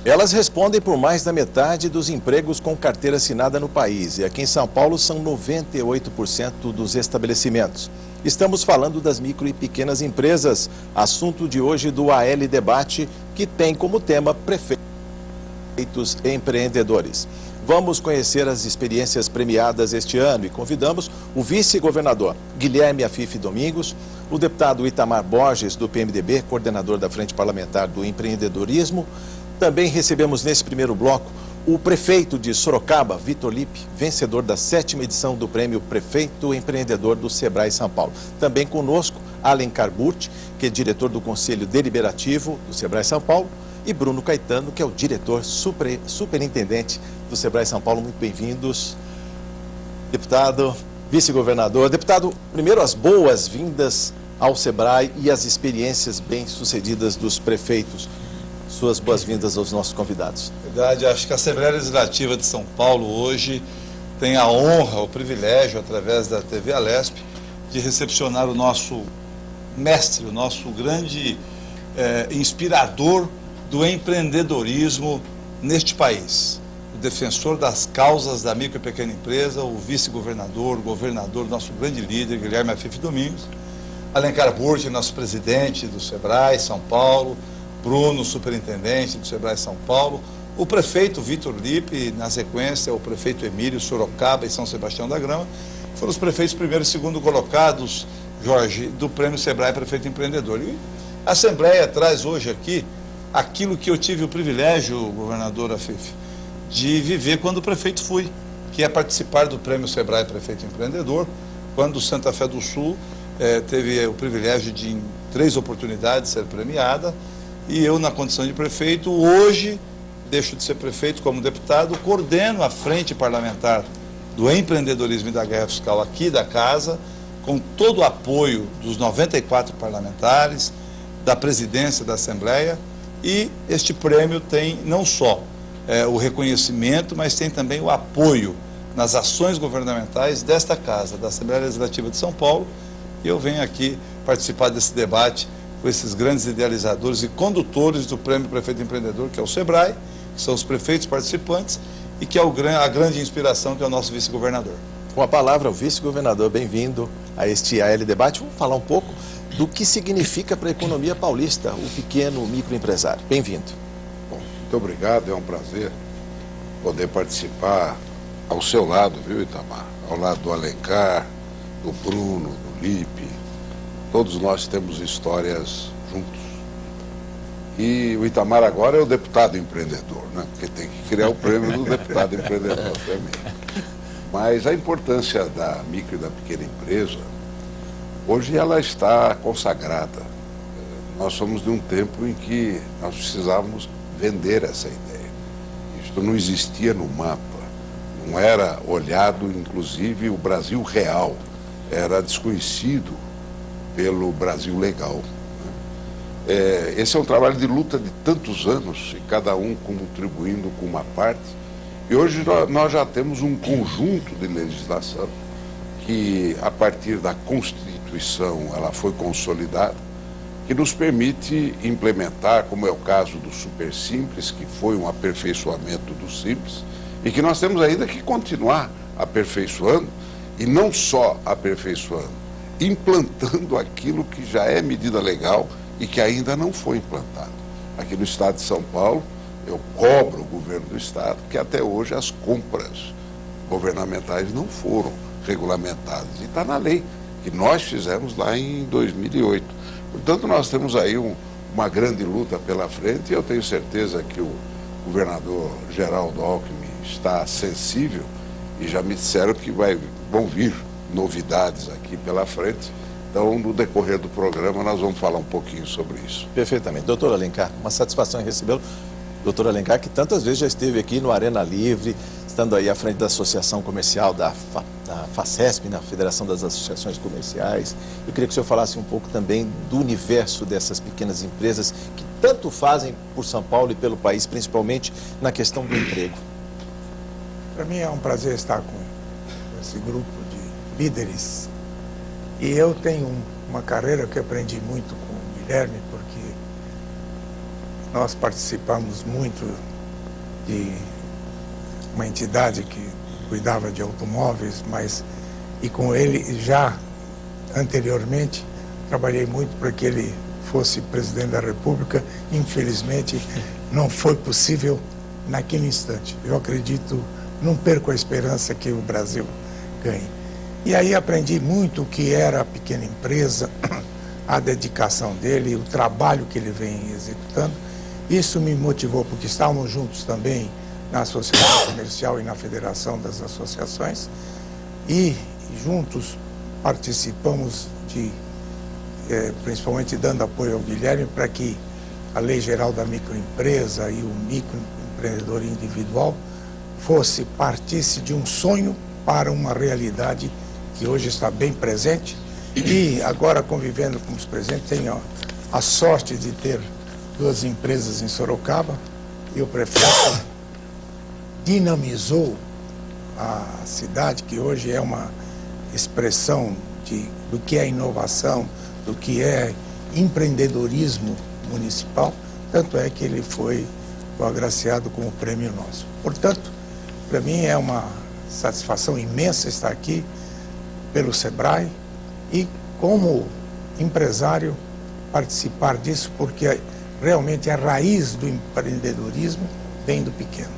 Elas respondem por mais da metade dos empregos com carteira assinada no país. E aqui em São Paulo são 98% dos estabelecimentos. Estamos falando das micro e pequenas empresas, assunto de hoje do AL Debate, que tem como tema prefeitos empreendedores. Vamos conhecer as experiências premiadas este ano e convidamos o vice-governador Guilherme Afife Domingos, o deputado Itamar Borges, do PMDB, coordenador da Frente Parlamentar do Empreendedorismo. Também recebemos nesse primeiro bloco o prefeito de Sorocaba, Vitor Lippe, vencedor da 7ª edição do prêmio Prefeito Empreendedor do Sebrae São Paulo. Também conosco, Alencar Burti, que é diretor do Conselho Deliberativo do Sebrae São Paulo, e Bruno Caetano, que é o diretor superintendente do Sebrae São Paulo. Muito bem-vindos, deputado, vice-governador. Deputado, primeiro as boas-vindas ao Sebrae e as experiências bem-sucedidas dos prefeitos. Suas boas-vindas aos nossos convidados. Verdade, acho que a Assembleia Legislativa de São Paulo hoje tem a honra, o privilégio, através da TV Alesp, de recepcionar o nosso mestre, o nosso grande inspirador do empreendedorismo neste país. O defensor das causas da micro e pequena empresa, o vice-governador, o governador, nosso grande líder, Guilherme Afife Domingos, Alencar Burti, nosso presidente do Sebrae São Paulo, Bruno, superintendente do Sebrae São Paulo, o prefeito Vitor Lippe, na sequência o prefeito Emílio, Sorocaba e São Sebastião da Grama, foram os prefeitos primeiro e segundo colocados, Jorge, do Prêmio Sebrae Prefeito Empreendedor. E a Assembleia traz hoje aqui aquilo que eu tive o privilégio, governador Afife, de viver quando prefeito fui, que é participar do Prêmio Sebrae Prefeito Empreendedor, quando Santa Fé do Sul teve o privilégio de, em 3 oportunidades, ser premiada. E eu, na condição de prefeito, hoje deixo de ser prefeito como deputado, coordeno a frente parlamentar do empreendedorismo e da guerra fiscal aqui da casa, com todo o apoio dos 94 parlamentares, da presidência da Assembleia, e este prêmio tem não só o reconhecimento, mas tem também o apoio nas ações governamentais desta casa, da Assembleia Legislativa de São Paulo, e eu venho aqui participar desse debate com esses grandes idealizadores e condutores do Prêmio Prefeito Empreendedor, que é o Sebrae, que são os prefeitos participantes, e que é a grande inspiração, que é o nosso vice-governador. Com a palavra, o vice-governador, bem-vindo a este AL Debate. Vamos falar um pouco do que significa para a economia paulista o pequeno microempresário. Bem-vindo. Bom, muito obrigado, é um prazer poder participar ao seu lado, viu, Itamar? Ao lado do Alencar, do Bruno, do Lippe. Todos nós temos histórias juntos. E o Itamar agora é o deputado empreendedor, né? Porque tem que criar o prêmio do deputado empreendedor também. Mas a importância da micro e da pequena empresa, hoje ela está consagrada. Nós somos de um tempo em que nós precisávamos vender essa ideia. Isto não existia no mapa, não era olhado, inclusive o Brasil real era desconhecido pelo Brasil legal. Esse é um trabalho de luta de tantos anos, e cada um contribuindo com uma parte. E hoje nós já temos um conjunto de legislação que, a partir da Constituição, ela foi consolidada, que nos permite implementar, como é o caso do Super Simples, que foi um aperfeiçoamento do Simples, e que nós temos ainda que continuar aperfeiçoando, e não só aperfeiçoando, implantando aquilo que já é medida legal e que ainda não foi implantado. Aqui no estado de São Paulo, eu cobro o governo do estado que até hoje as compras governamentais não foram regulamentadas. E está na lei, que nós fizemos lá em 2008. Portanto, nós temos aí uma grande luta pela frente, e eu tenho certeza que o governador Geraldo Alckmin está sensível, e já me disseram que vão vir novidades aqui pela frente. Então, no decorrer do programa, nós vamos falar um pouquinho sobre isso. Perfeitamente. Doutor Alencar, uma satisfação em recebê-lo. Doutor Alencar, que tantas vezes já esteve aqui no Arena Livre, estando aí à frente da Associação Comercial, da FACESP, na Federação das Associações Comerciais. Eu queria que o senhor falasse um pouco também do universo dessas pequenas empresas que tanto fazem por São Paulo e pelo país, principalmente na questão do emprego. Para mim é um prazer estar com esse grupo de líderes. E eu tenho uma carreira que aprendi muito com o Guilherme, porque nós participamos muito de uma entidade que cuidava de automóveis, e com ele já anteriormente trabalhei muito para que ele fosse presidente da República. Infelizmente não foi possível naquele instante. Eu acredito, não perco a esperança que o Brasil ganhe. E aí aprendi muito o que era a pequena empresa, a dedicação dele, o trabalho que ele vem executando. Isso me motivou, porque estávamos juntos também na Associação Comercial e na Federação das Associações, e juntos participamos principalmente dando apoio ao Guilherme para que a Lei Geral da Microempresa e o microempreendedor individual partisse de um sonho para uma realidade que hoje está bem presente. E agora, convivendo com os presentes, tenho a sorte de ter 2 empresas em Sorocaba, e o prefeito dinamizou a cidade, que hoje é uma expressão do que é inovação, do que é empreendedorismo municipal. Tanto é que ele foi agraciado com o prêmio nosso. Portanto, para mim é uma satisfação imensa estar aqui pelo SEBRAE e, como empresário, participar disso, porque realmente a raiz do empreendedorismo vem do pequeno.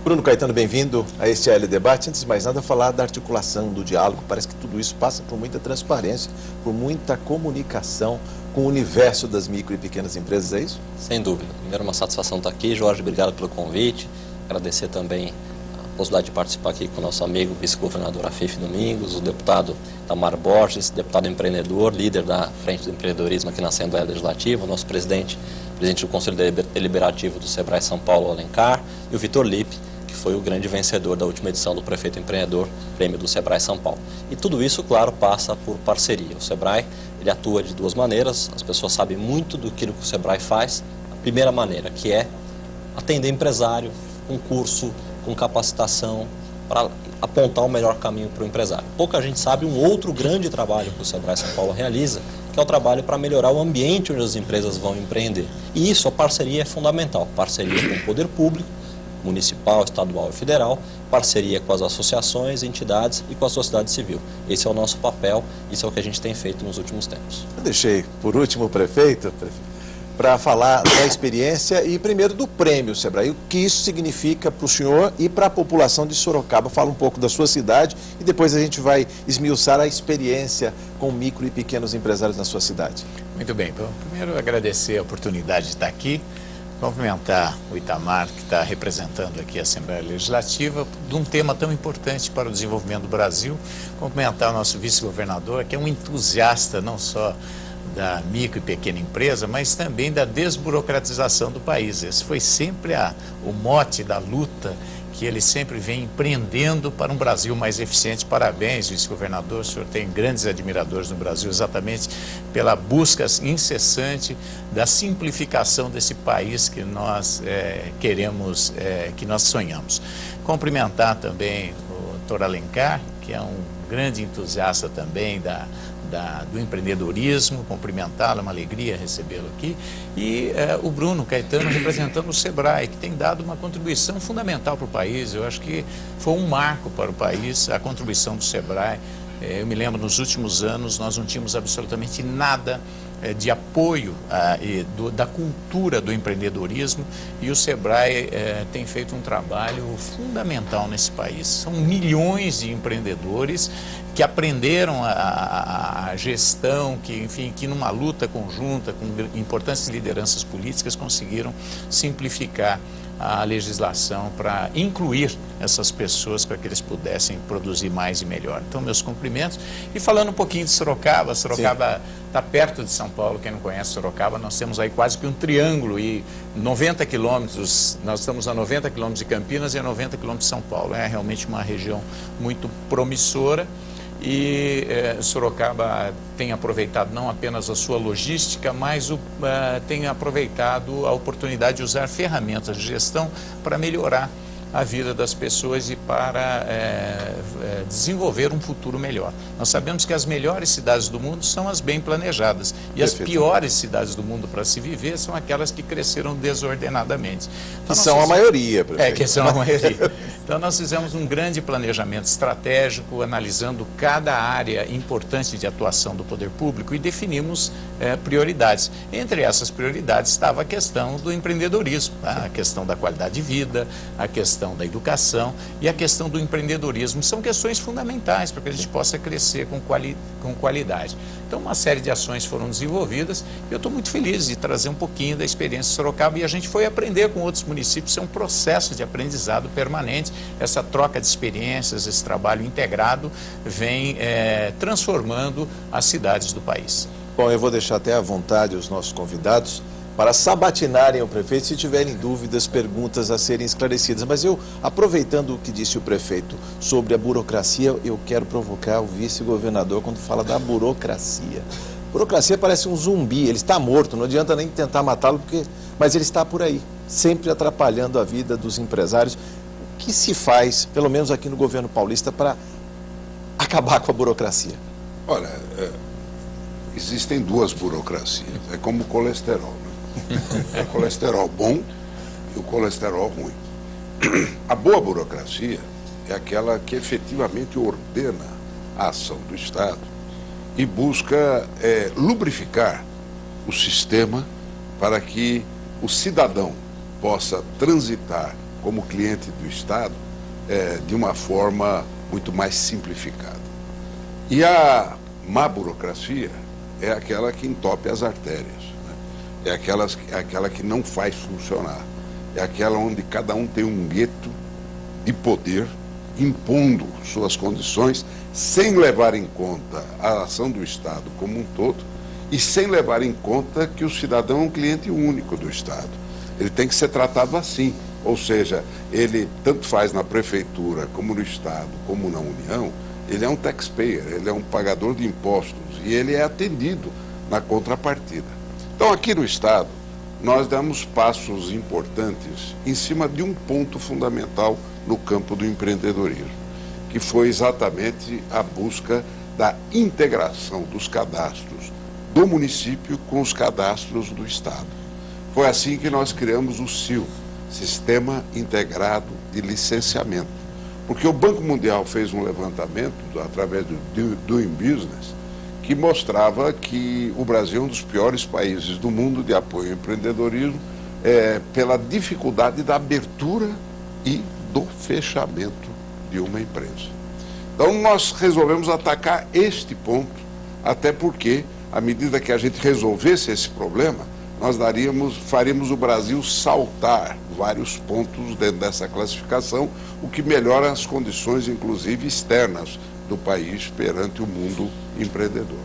Bruno Caetano, bem-vindo a este AL Debate. Antes de mais nada, falar da articulação, do diálogo. Parece que tudo isso passa por muita transparência, por muita comunicação com o universo das micro e pequenas empresas, é isso? Sem dúvida. Primeiro, uma satisfação estar aqui. Jorge, obrigado pelo convite. Agradecer também a possibilidade de participar aqui com o nosso amigo vice-governador Afife Domingos, o deputado Itamar Borges, deputado empreendedor, líder da Frente do Empreendedorismo aqui na Assembleia Legislativa, o nosso presidente do Conselho Deliberativo do SEBRAE São Paulo, Alencar, e o Vitor Lippe, que foi o grande vencedor da última edição do Prefeito Empreendedor, prêmio do SEBRAE São Paulo. E tudo isso, claro, passa por parceria. O SEBRAE, ele atua de 2 maneiras, as pessoas sabem muito do que o SEBRAE faz. A primeira maneira, que é atender empresário com curso, com capacitação, para apontar o melhor caminho para o empresário. Pouca gente sabe um outro grande trabalho que o SEBRAE São Paulo realiza, que é o trabalho para melhorar o ambiente onde as empresas vão empreender. E isso, a parceria é fundamental. Parceria com o poder público, municipal, estadual e federal, parceria com as associações, entidades e com a sociedade civil. Esse é o nosso papel, isso é o que a gente tem feito nos últimos tempos. Eu deixei, por último, o prefeito, para falar da experiência e primeiro do prêmio SEBRAE, o que isso significa para o senhor e para a população de Sorocaba. Fala um pouco da sua cidade e depois a gente vai esmiuçar a experiência com micro e pequenos empresários na sua cidade. Muito bem, então, primeiro agradecer a oportunidade de estar aqui, cumprimentar o Itamar, que está representando aqui a Assembleia Legislativa, de um tema tão importante para o desenvolvimento do Brasil, cumprimentar o nosso vice-governador, que é um entusiasta não só da micro e pequena empresa, mas também da desburocratização do país. Esse foi sempre o mote da luta que ele sempre vem empreendendo para um Brasil mais eficiente. Parabéns, vice-governador, o senhor tem grandes admiradores no Brasil exatamente pela busca incessante da simplificação desse país que nós queremos, que nós sonhamos. Cumprimentar também o Dr. Alencar, que é um grande entusiasta também do empreendedorismo, cumprimentá-lo, é uma alegria recebê-lo aqui, e o Bruno Caetano representando o SEBRAE, que tem dado uma contribuição fundamental para o país. Eu acho que foi um marco para o país a contribuição do SEBRAE. Eu me lembro, nos últimos anos, nós não tínhamos absolutamente nada de apoio da cultura do empreendedorismo, e o SEBRAE tem feito um trabalho fundamental nesse país. São milhões de empreendedores que aprenderam a gestão, que numa luta conjunta com importantes lideranças políticas conseguiram simplificar a legislação para incluir essas pessoas para que eles pudessem produzir mais e melhor. Então, meus cumprimentos. E falando um pouquinho de Sorocaba, Sorocaba está perto de São Paulo. Quem não conhece Sorocaba, nós temos aí quase que um triângulo e 90 quilômetros, nós estamos a 90 quilômetros de Campinas e a 90 quilômetros de São Paulo. É realmente uma região muito promissora. E Sorocaba tem aproveitado não apenas a sua logística, mas tem aproveitado a oportunidade de usar ferramentas de gestão para melhorar a vida das pessoas e para desenvolver um futuro melhor. Nós sabemos que as melhores cidades do mundo são as bem planejadas e as piores cidades do mundo para se viver são aquelas que cresceram desordenadamente. Então, que são a maioria, prefeito. Que são a maioria. Então nós fizemos um grande planejamento estratégico, analisando cada área importante de atuação do poder público e definimos prioridades. Entre essas prioridades estava a questão do empreendedorismo, a questão da qualidade de vida, a questão da educação e a questão do empreendedorismo. São questões fundamentais para que a gente possa crescer com qualidade. Então uma série de ações foram desenvolvidas e eu estou muito feliz de trazer um pouquinho da experiência de Sorocaba e a gente foi aprender com outros municípios. É um processo de aprendizado permanente. Essa troca de experiências, esse trabalho integrado vem transformando as cidades do país. Bom, eu vou deixar até à vontade os nossos convidados para sabatinarem o prefeito se tiverem dúvidas, perguntas a serem esclarecidas. Mas eu, aproveitando o que disse o prefeito sobre a burocracia, eu quero provocar o vice-governador quando fala da burocracia. Burocracia parece um zumbi, ele está morto, não adianta nem tentar matá-lo, mas ele está por aí, sempre atrapalhando a vida dos empresários. O que se faz, pelo menos aqui no governo paulista, para acabar com a burocracia? Olha, existem duas burocracias, é como o colesterol, né? O colesterol bom e o colesterol ruim. A boa burocracia é aquela que efetivamente ordena a ação do Estado e busca lubrificar o sistema para que o cidadão possa transitar como cliente do Estado de uma forma muito mais simplificada. E a má burocracia é aquela que entope as artérias. É aquela que não faz funcionar. É aquela onde cada um tem um gueto de poder, impondo suas condições, sem levar em conta a ação do Estado como um todo e sem levar em conta que o cidadão é um cliente único do Estado. Ele tem que ser tratado assim, ou seja, ele tanto faz na prefeitura como no Estado, como na União, ele é um taxpayer, ele é um pagador de impostos e ele é atendido na contrapartida. Então, aqui no Estado, nós damos passos importantes em cima de um ponto fundamental no campo do empreendedorismo, que foi exatamente a busca da integração dos cadastros do município com os cadastros do Estado. Foi assim que nós criamos o SIL, Sistema Integrado de Licenciamento, porque o Banco Mundial fez um levantamento através do Doing Business, que mostrava que o Brasil é um dos piores países do mundo de apoio ao empreendedorismo pela dificuldade da abertura e do fechamento de uma empresa. Então nós resolvemos atacar este ponto, até porque, à medida que a gente resolvesse esse problema, nós faríamos o Brasil saltar vários pontos dentro dessa classificação, o que melhora as condições, inclusive externas, do país perante o mundo empreendedor.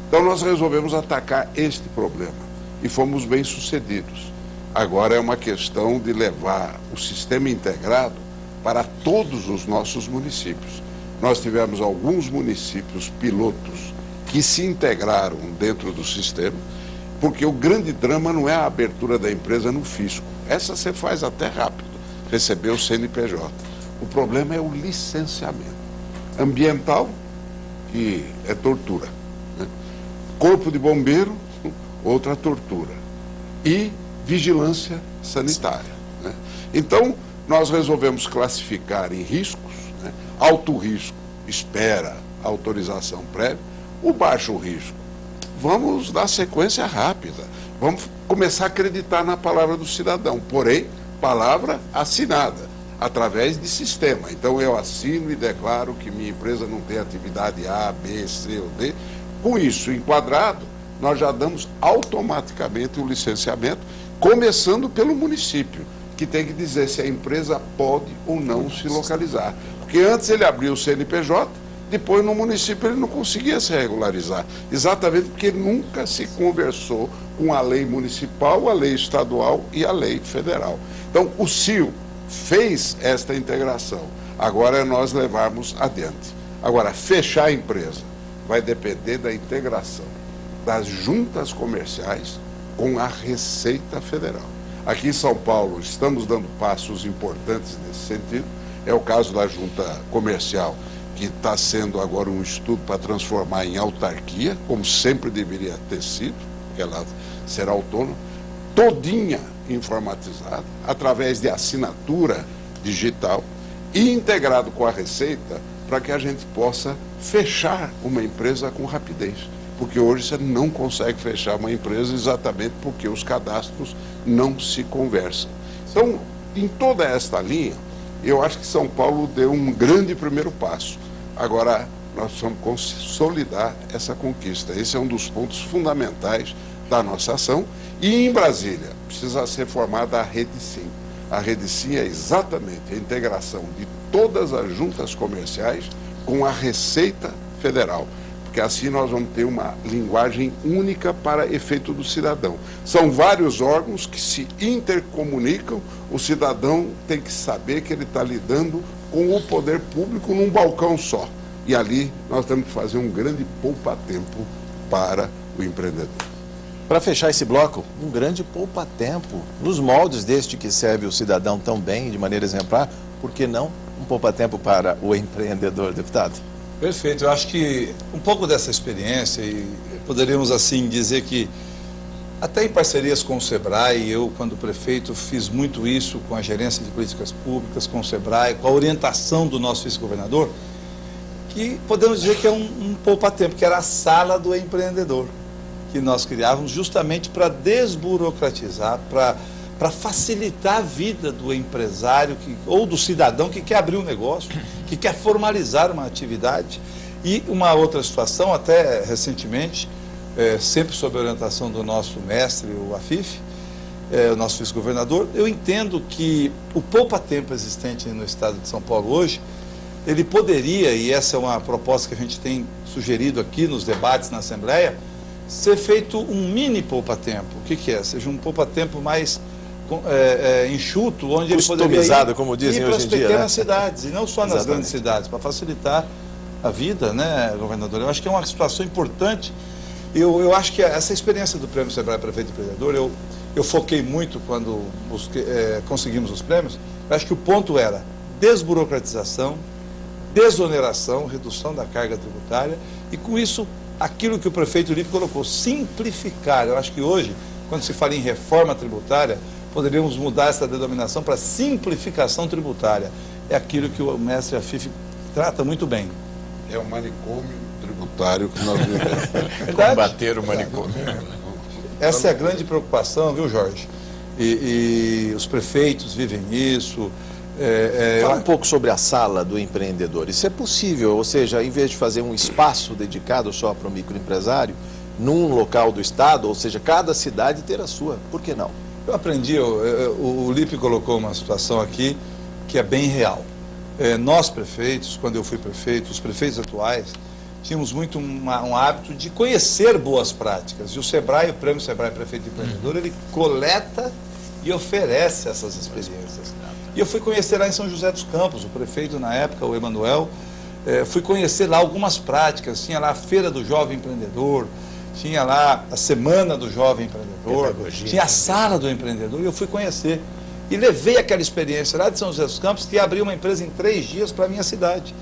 Então nós resolvemos atacar este problema e fomos bem sucedidos. Agora é uma questão de levar o sistema integrado para todos os nossos municípios. Nós tivemos alguns municípios pilotos que se integraram dentro do sistema, porque o grande drama não é a abertura da empresa no fisco. Essa você faz até rápido, receber o CNPJ. O problema é o licenciamento ambiental, que é tortura, né? Corpo de bombeiro, outra tortura. E vigilância sanitária, né? Então, nós resolvemos classificar em riscos, né? Alto risco, espera, autorização prévia. O baixo risco, vamos dar sequência rápida. Vamos começar a acreditar na palavra do cidadão, porém, palavra assinada, através de sistema. Então eu assino e declaro que minha empresa não tem atividade A, B, C ou D. Com isso enquadrado, nós já damos automaticamente o licenciamento, começando pelo município, que tem que dizer se a empresa pode ou não se localizar. Porque antes ele abria o CNPJ, depois no município ele não conseguia se regularizar, exatamente porque ele nunca se conversou com a lei municipal, a lei estadual e a lei federal. Então o CIL fez esta integração, agora é nós levarmos adiante. Agora, fechar a empresa vai depender da integração das juntas comerciais com a Receita Federal. Aqui em São Paulo estamos dando passos importantes nesse sentido. É o caso da junta comercial, que está sendo agora um estudo para transformar em autarquia, como sempre deveria ter sido, porque ela será autônoma, todinha informatizada, através de assinatura digital e integrado com a Receita, para que a gente possa fechar uma empresa com rapidez. Porque hoje você não consegue fechar uma empresa exatamente porque os cadastros não se conversam. Então, em toda esta linha, eu acho que São Paulo deu um grande primeiro passo. Agora, nós precisamos consolidar essa conquista. Esse é um dos pontos fundamentais da nossa ação. E em Brasília, precisa ser formada a Rede Sim. A Rede Sim é exatamente a integração de todas as juntas comerciais com a Receita Federal. Porque assim nós vamos ter uma linguagem única para efeito do cidadão. São vários órgãos que se intercomunicam, o cidadão tem que saber que ele está lidando com o poder público num balcão só. E ali nós temos que fazer um grande poupa-tempo para o empreendedor. Para fechar esse bloco, um grande poupa-tempo, nos moldes deste que serve o cidadão tão bem, de maneira exemplar, por que não um poupa-tempo para o empreendedor, deputado? Perfeito, eu acho que um pouco dessa experiência, e poderíamos assim dizer que até em parcerias com o SEBRAE, eu quando prefeito fiz muito isso com a gerência de políticas públicas, com o SEBRAE, com a orientação do nosso vice-governador, que podemos dizer que é um poupa-tempo, que era a sala do empreendedor, que nós criávamos justamente para desburocratizar, para facilitar a vida do empresário ou do cidadão que quer abrir um negócio, que quer formalizar uma atividade. E uma outra situação, até recentemente, sempre sob a orientação do nosso mestre, o Afif, o nosso vice-governador, eu entendo que o poupa-tempo existente no estado de São Paulo hoje, ele poderia, e essa é uma proposta que a gente tem sugerido aqui nos debates na Assembleia, ser feito um mini poupa-tempo. O que é? Seja um poupa-tempo mais enxuto, onde ele poderia ir para as pequenas cidades, e não só nas grandes cidades, para facilitar a vida, né, governador? Eu acho que é uma situação importante. Eu acho que essa experiência do Prêmio SEBRAE Prefeito Empreendedor, eu foquei muito quando conseguimos os prêmios. Eu acho que o ponto era desburocratização, desoneração, redução da carga tributária, e com isso, aquilo que o prefeito Lipe colocou, simplificar. Eu acho que hoje, quando se fala em reforma tributária, poderíamos mudar essa denominação para simplificação tributária. É aquilo que o mestre Afif trata muito bem. É o manicômio tributário que nós vivemos. Combater o manicômio. Essa é a grande preocupação, viu, Jorge? E os prefeitos vivem isso. Fala um pouco sobre a sala do empreendedor. Isso é possível, ou seja, em vez de fazer um espaço dedicado só para o microempresário, num local do estado, ou seja, cada cidade ter a sua, por que não? Eu aprendi, o Lipe colocou uma situação aqui que é bem real. Nós prefeitos, quando eu fui prefeito, os prefeitos atuais, tínhamos muito um hábito de conhecer boas práticas. E o SEBRAE, o Prêmio SEBRAE Prefeito Empreendedor, ele coleta e oferece essas experiências. E eu fui conhecer lá em São José dos Campos, o prefeito na época, o Emanuel, fui conhecer lá algumas práticas. Tinha lá a Feira do Jovem Empreendedor, tinha lá a Semana do Jovem Empreendedor, tinha a Sala do Empreendedor, e eu fui conhecer. E levei aquela experiência lá de São José dos Campos, que abri uma empresa em 3 dias para a minha cidade,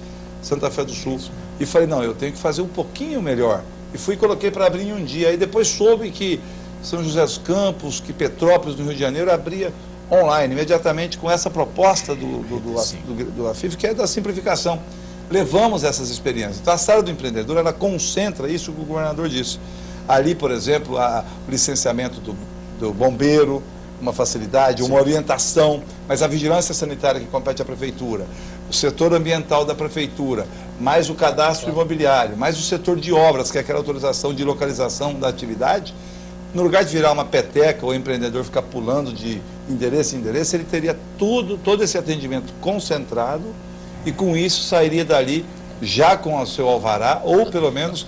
Santa Fé do Sul. E falei, não, eu tenho que fazer um pouquinho melhor. E fui e coloquei para abrir em um dia. Aí depois soube que São José dos Campos, que Petrópolis, no Rio de Janeiro, abria online, imediatamente com essa proposta do Afif, que é da simplificação. Levamos essas experiências. Então, a Sala do Empreendedor, ela concentra isso que o governador disse. Ali, por exemplo, o licenciamento do bombeiro, uma facilidade, uma orientação, mas a vigilância sanitária que compete à prefeitura, o setor ambiental da prefeitura, mais o cadastro imobiliário, mais o setor de obras, que é aquela autorização de localização da atividade. No lugar de virar uma peteca, o empreendedor ficar pulando de endereço em endereço, ele teria todo esse atendimento concentrado e com isso sairia dali já com o seu alvará, ou pelo menos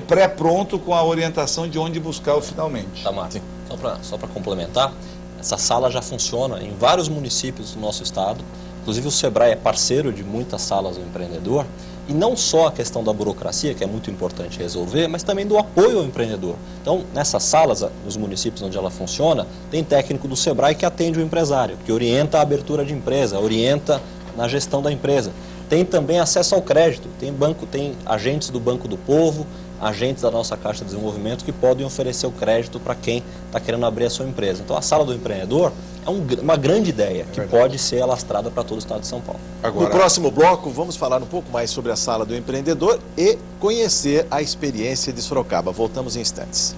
pré-pronto com a orientação de onde buscar finalmente. Tá, Márcio. Só para complementar, essa sala já funciona em vários municípios do nosso estado. Inclusive o SEBRAE é parceiro de muitas salas do empreendedor, E não só a questão da burocracia, que é muito importante resolver, mas também do apoio ao empreendedor. Então, nessas salas, nos municípios onde ela funciona, tem técnico do Sebrae que atende o empresário, que orienta a abertura de empresa, orienta na gestão da empresa. Tem também acesso ao crédito, tem agentes do Banco do Povo, agentes da nossa Caixa de Desenvolvimento que podem oferecer o crédito para quem está querendo abrir a sua empresa. Então, a Sala do Empreendedor é uma grande ideia que pode ser alastrada para todo o estado de São Paulo. No próximo bloco, vamos falar um pouco mais sobre a Sala do Empreendedor e conhecer a experiência de Sorocaba. Voltamos em instantes.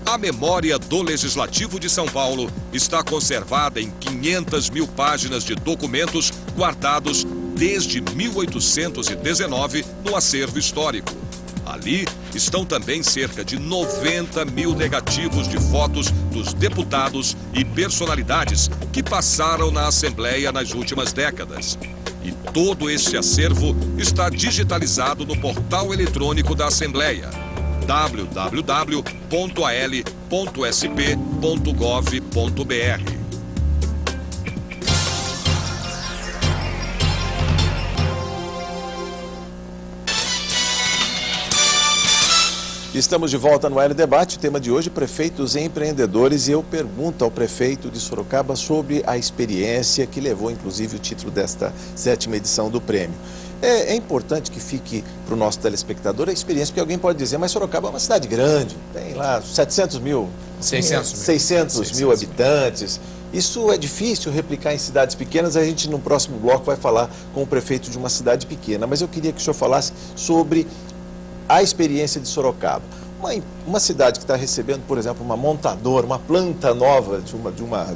A memória do Legislativo de São Paulo está conservada em 500 mil páginas de documentos guardados desde 1819 no acervo histórico. Ali estão também cerca de 90 mil negativos de fotos dos deputados e personalidades que passaram na Assembleia nas últimas décadas. E todo esse acervo está digitalizado no portal eletrônico da Assembleia, www.al.sp.gov.br. Estamos de volta no Aéreo Debate, o tema de hoje, prefeitos e empreendedores, e eu pergunto ao prefeito de Sorocaba sobre a experiência que levou, inclusive, o título desta 7ª edição do prêmio. É importante que fique para o nosso telespectador a experiência, porque alguém pode dizer, mas Sorocaba é uma cidade grande, tem lá 600 mil habitantes. Isso é difícil replicar em cidades pequenas. A gente, no próximo bloco, vai falar com o prefeito de uma cidade pequena, mas eu queria que o senhor falasse sobre a experiência de Sorocaba. Uma cidade que está recebendo, por exemplo, uma montadora, uma planta nova de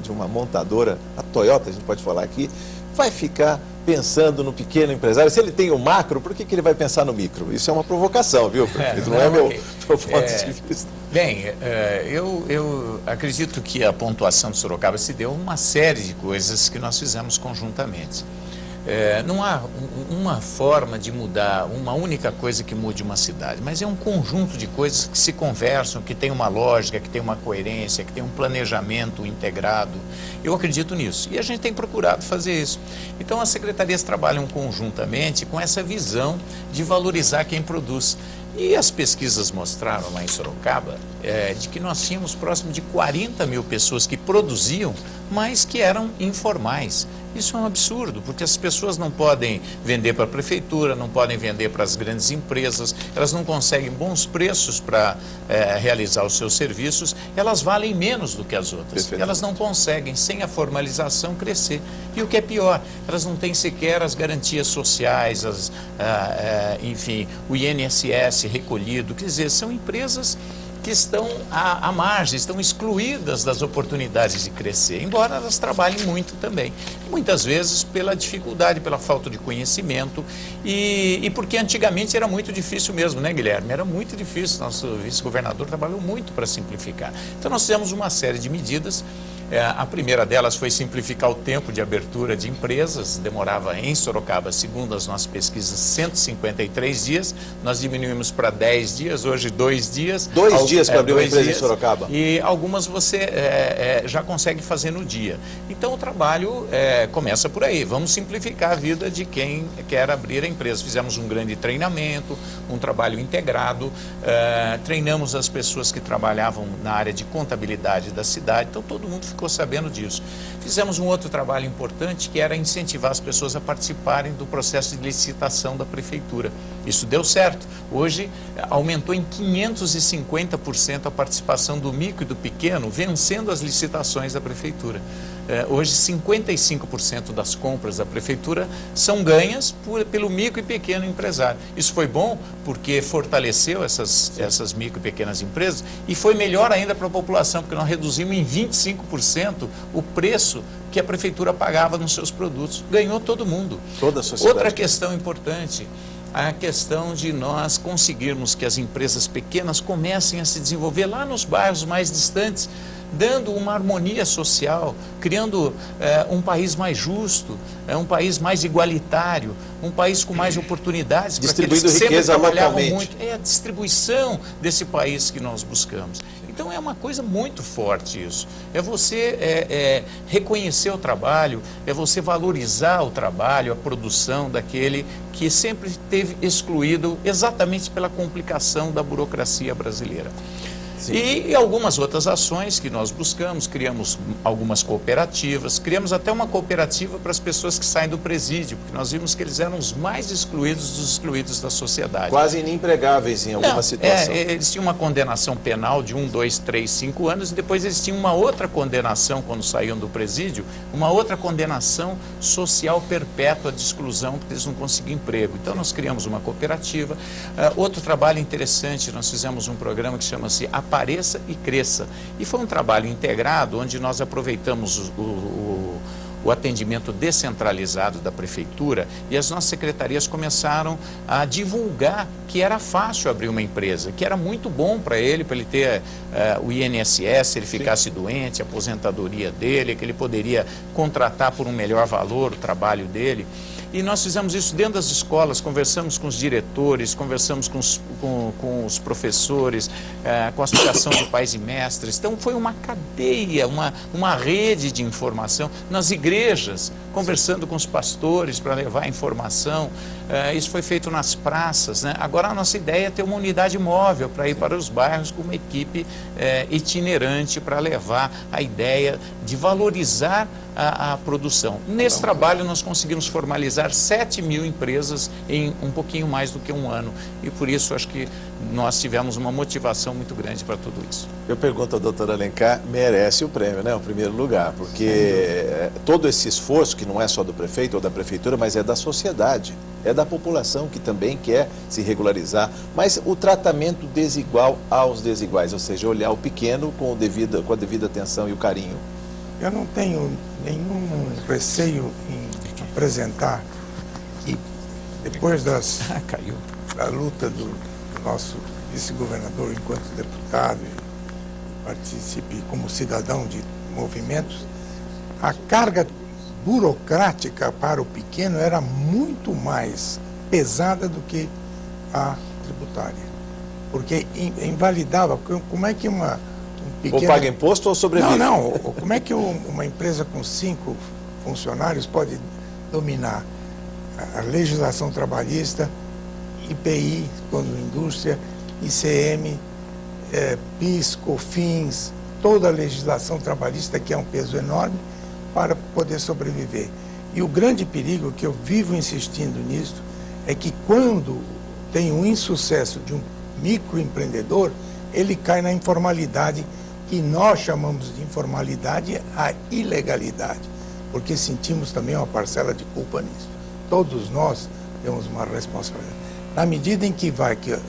uma montadora, a Toyota, a gente pode falar aqui, vai ficar pensando no pequeno empresário. Se ele tem o macro, por que ele vai pensar no micro? Isso é uma provocação, viu, prefeito? Não é meu ponto de vista. Bem, eu acredito que a pontuação de Sorocaba se deu a uma série de coisas que nós fizemos conjuntamente. Não há uma forma de mudar, uma única coisa que mude uma cidade, mas é um conjunto de coisas que se conversam, que tem uma lógica, que tem uma coerência, que tem um planejamento integrado. Eu acredito nisso e a gente tem procurado fazer isso. Então as secretarias trabalham conjuntamente com essa visão de valorizar quem produz. E as pesquisas mostraram lá em Sorocaba de que nós tínhamos próximo de 40 mil pessoas que produziam, mas que eram informais. Isso é um absurdo, porque as pessoas não podem vender para a prefeitura, não podem vender para as grandes empresas, elas não conseguem bons preços para realizar os seus serviços, elas valem menos do que as outras. Elas não conseguem, sem a formalização, crescer. E o que é pior, elas não têm sequer as garantias sociais, enfim, o INSS recolhido. Quer dizer, são empresas que estão à margem, estão excluídas das oportunidades de crescer, embora elas trabalhem muito também. Muitas vezes pela dificuldade, pela falta de conhecimento e porque antigamente era muito difícil mesmo, né, Guilherme? Era muito difícil, nosso vice-governador trabalhou muito para simplificar. Então nós fizemos uma série de medidas. A primeira delas foi simplificar o tempo de abertura de empresas, demorava em Sorocaba, segundo as nossas pesquisas, 153 dias, nós diminuímos para 10 dias, hoje 2 dias. 2 dias para abrir uma empresa em Sorocaba? E algumas você já consegue fazer no dia. Então o trabalho começa por aí, vamos simplificar a vida de quem quer abrir a empresa. Fizemos um grande treinamento, um trabalho integrado, treinamos as pessoas que trabalhavam na área de contabilidade da cidade, então todo mundo ficou sabendo disso. Fizemos um outro trabalho importante que era incentivar as pessoas a participarem do processo de licitação da prefeitura. Isso deu certo. Hoje aumentou em 550% a participação do micro e do pequeno, vencendo as licitações da prefeitura. Hoje 55% das compras da prefeitura são ganhas pelo micro e pequeno empresário. Isso foi bom porque fortaleceu essas micro e pequenas empresas e foi melhor ainda para a população, porque nós reduzimos em 25% o preço que a prefeitura pagava nos seus produtos. Ganhou todo mundo. Toda a sociedade. Outra questão importante, a questão de nós conseguirmos que as empresas pequenas comecem a se desenvolver lá nos bairros mais distantes, dando uma harmonia social, criando um país mais justo, um país mais igualitário, um país com mais oportunidades. Distribuindo riqueza localmente. Muito. É a distribuição desse país que nós buscamos. Então é uma coisa muito forte isso. É você reconhecer o trabalho, é você valorizar o trabalho, a produção daquele que sempre esteve excluído exatamente pela complicação da burocracia brasileira. E algumas outras ações que nós buscamos, criamos algumas cooperativas, criamos até uma cooperativa para as pessoas que saem do presídio, porque nós vimos que eles eram os mais excluídos dos excluídos da sociedade. Quase inempregáveis em alguma situação. Eles tinham uma condenação penal de 1, 2, 3, 5 anos, e depois eles tinham uma outra condenação quando saíam do presídio, uma outra condenação social perpétua de exclusão, porque eles não conseguiam emprego. Então nós criamos uma cooperativa. Outro trabalho interessante, nós fizemos um programa que chama-se Apareça e Cresça. E foi um trabalho integrado, onde nós aproveitamos o atendimento descentralizado da prefeitura e as nossas secretarias começaram a divulgar que era fácil abrir uma empresa, que era muito bom para ele ter o INSS, se ele ficasse doente, a aposentadoria dele, que ele poderia contratar por um melhor valor o trabalho dele. E nós fizemos isso dentro das escolas, conversamos com os diretores, conversamos com os professores, com a Associação de Pais e Mestres. Então foi uma cadeia, uma rede de informação nas igrejas, conversando com os pastores para levar informação. Isso foi feito nas praças, né? Agora a nossa ideia é ter uma unidade móvel para ir para os bairros com uma equipe itinerante para levar a ideia de valorizar a produção. Nesse trabalho nós conseguimos formalizar 7.000 empresas em um pouquinho mais do que um ano, e por isso acho que nós tivemos uma motivação muito grande para tudo isso. Eu pergunto ao doutor Alencar, merece o prêmio, né? O primeiro lugar, porque todo esse esforço, que não é só do prefeito ou da prefeitura, mas é da sociedade, é da população que também quer se regularizar, mas o tratamento desigual aos desiguais, ou seja, olhar o pequeno com a devida atenção e o carinho. Eu não tenho nenhum receio em apresentar que depois da luta do nosso vice-governador enquanto deputado e participe como cidadão de movimentos, a carga burocrática para o pequeno era muito mais pesada do que a tributária, porque invalidava. Como é que um pequeno... Ou paga imposto ou sobrevive? Não, como é que uma empresa com 5 funcionários pode dominar a legislação trabalhista, IPI, quando indústria, ICM, PIS, COFINS, toda a legislação trabalhista, que é um peso enorme, para poder sobreviver. E o grande perigo, que eu vivo insistindo nisso, é que quando tem um insucesso de um microempreendedor, ele cai na informalidade, que nós chamamos de informalidade a ilegalidade, porque sentimos também uma parcela de culpa nisso. Todos nós temos uma responsabilidade. Na medida em que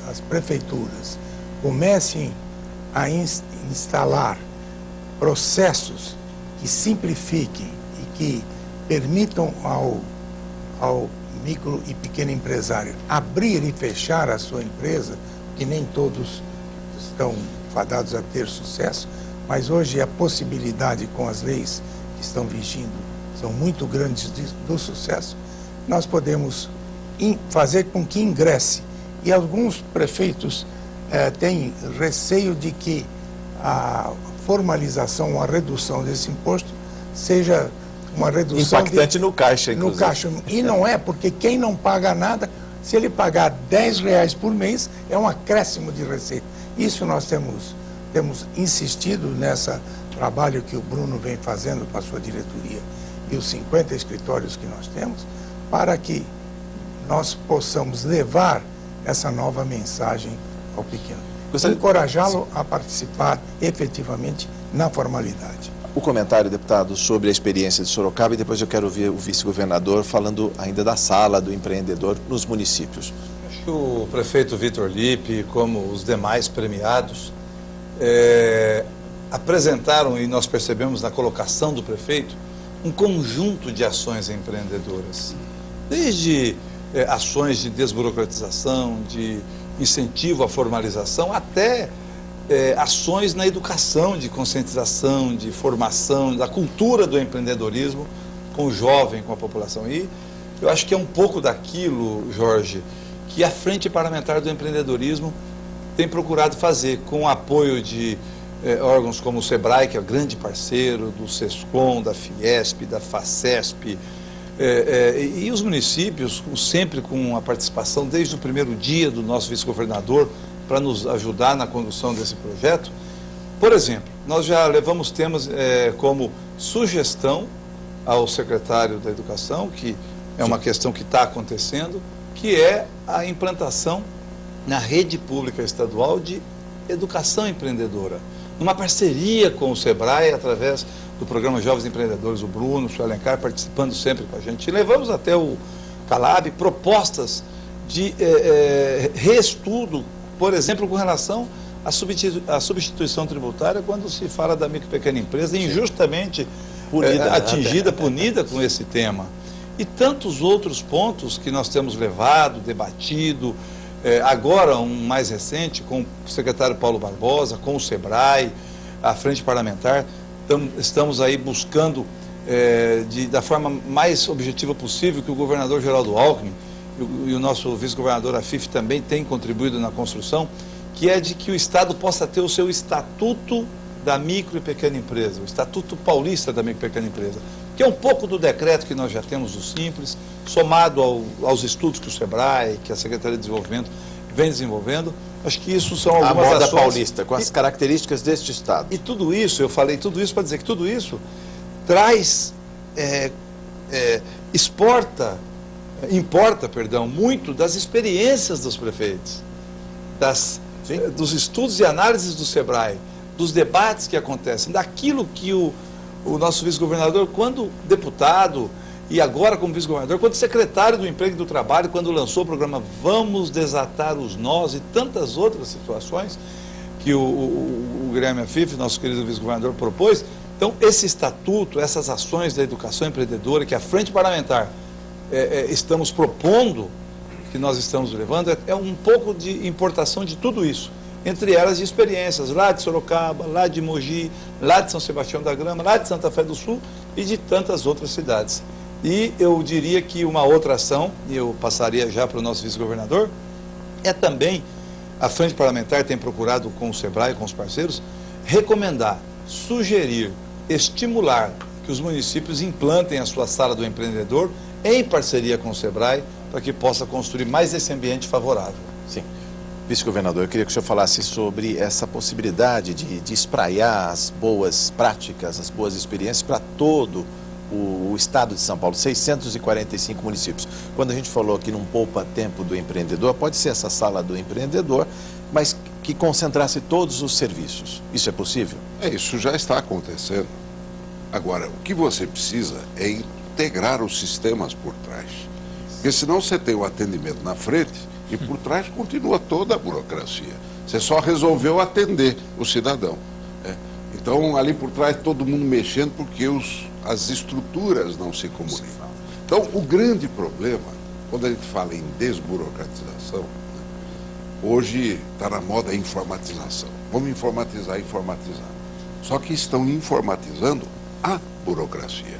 as prefeituras comecem a instalar processos que simplifiquem e que permitam ao micro e pequeno empresário abrir e fechar a sua empresa, que nem todos estão fadados a ter sucesso, mas hoje a possibilidade com as leis que estão vigindo são muito grandes do sucesso, nós podemos fazer com que ingresse. E alguns prefeitos têm receio de que a formalização, a redução desse imposto seja uma redução... Impactante no caixa, inclusive. No caixa. E não é, porque quem não paga nada, se ele pagar R$10 por mês, é um acréscimo de receita. Isso nós temos insistido nesse trabalho que o Bruno vem fazendo com a sua diretoria e os 50 escritórios que nós temos, para que nós possamos levar essa nova mensagem ao pequeno. Encorajá-lo a participar efetivamente na formalidade. O comentário, deputado, sobre a experiência de Sorocaba, e depois eu quero ouvir o vice-governador falando ainda da sala do empreendedor nos municípios. Acho que o prefeito Vitor Lippe, como os demais premiados, apresentaram, e nós percebemos na colocação do prefeito, um conjunto de ações empreendedoras. Desde ações de desburocratização, de incentivo à formalização, até ações na educação, de conscientização, de formação, da cultura do empreendedorismo com o jovem, com a população. E eu acho que é um pouco daquilo, Jorge, que a Frente Parlamentar do Empreendedorismo tem procurado fazer, com o apoio de órgãos como o SEBRAE, que é o grande parceiro, do SESCOM, da Fiesp, da FACESP, e os municípios, sempre com a participação desde o primeiro dia do nosso vice-governador para nos ajudar na condução desse projeto. Por exemplo, nós já levamos temas como sugestão ao secretário da Educação, que é uma questão que está acontecendo, que é a implantação na rede pública estadual de educação empreendedora, numa parceria com o SEBRAE, através do programa Jovens Empreendedores, o Bruno, o senhor Alencar, participando sempre com a gente. E levamos até o Calab propostas de reestudo, por exemplo, com relação à substituição tributária quando se fala da micro e pequena empresa, injustamente atingida, punida com esse tema. E tantos outros pontos que nós temos levado, debatido, agora um mais recente, com o secretário Paulo Barbosa, com o SEBRAE, a Frente Parlamentar, estamos aí buscando, da forma mais objetiva possível, que o governador Geraldo Alckmin e o nosso vice-governador Afif também tem contribuído na construção, que é de que o Estado possa ter o seu estatuto da micro e pequena empresa, o Estatuto Paulista da micro e pequena empresa, que é um pouco do decreto que nós já temos do Simples, somado aos estudos que o SEBRAE, que a Secretaria de Desenvolvimento vem desenvolvendo. Acho que isso são algumas ações. A moda ações paulista, com as características deste Estado. E tudo isso, eu falei tudo isso para dizer que tudo isso traz, importa muito das experiências dos prefeitos, dos estudos e análises do SEBRAE, dos debates que acontecem, daquilo que o nosso vice-governador, quando deputado, e agora como vice-governador, quando secretário do Emprego e do Trabalho, quando lançou o programa Vamos Desatar os Nós e tantas outras situações que o Guilherme Afif, nosso querido vice-governador, propôs. Então, esse estatuto, essas ações da educação empreendedora que a Frente Parlamentar estamos propondo, que nós estamos levando, é um pouco de importação de tudo isso. Entre elas de experiências lá de Sorocaba, lá de Mogi, lá de São Sebastião da Grama, lá de Santa Fé do Sul e de tantas outras cidades. E eu diria que uma outra ação, e eu passaria já para o nosso vice-governador, é também, a Frente Parlamentar tem procurado com o SEBRAE, com os parceiros, recomendar, sugerir, estimular que os municípios implantem a sua sala do empreendedor em parceria com o SEBRAE, para que possa construir mais esse ambiente favorável. Sim. Vice-governador, eu queria que o senhor falasse sobre essa possibilidade de espraiar as boas práticas, as boas experiências para todo o estado de São Paulo, 645 municípios. Quando a gente falou aqui num poupa-tempo do empreendedor, pode ser essa sala do empreendedor, mas que concentrasse todos os serviços. Isso é possível? Isso já está acontecendo. Agora, o que você precisa é integrar os sistemas por trás. Porque senão você tem o atendimento na frente e por trás continua toda a burocracia. Você só resolveu atender o cidadão. Então, ali por trás, todo mundo mexendo porque as estruturas não se comunicam. Então, o grande problema, quando a gente fala em desburocratização, hoje está na moda a informatização. Vamos informatizar. Só que estão informatizando a burocracia.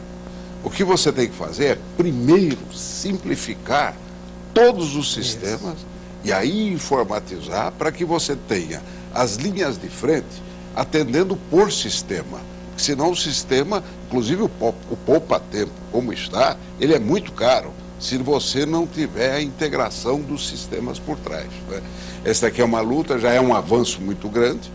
O que você tem que fazer é, primeiro, simplificar todos os sistemas e aí informatizar para que você tenha as linhas de frente atendendo por sistema. Senão o sistema, inclusive o poupa-tempo, como está, ele é muito caro se você não tiver a integração dos sistemas por trás. Essa aqui é uma luta, já é um avanço muito grande.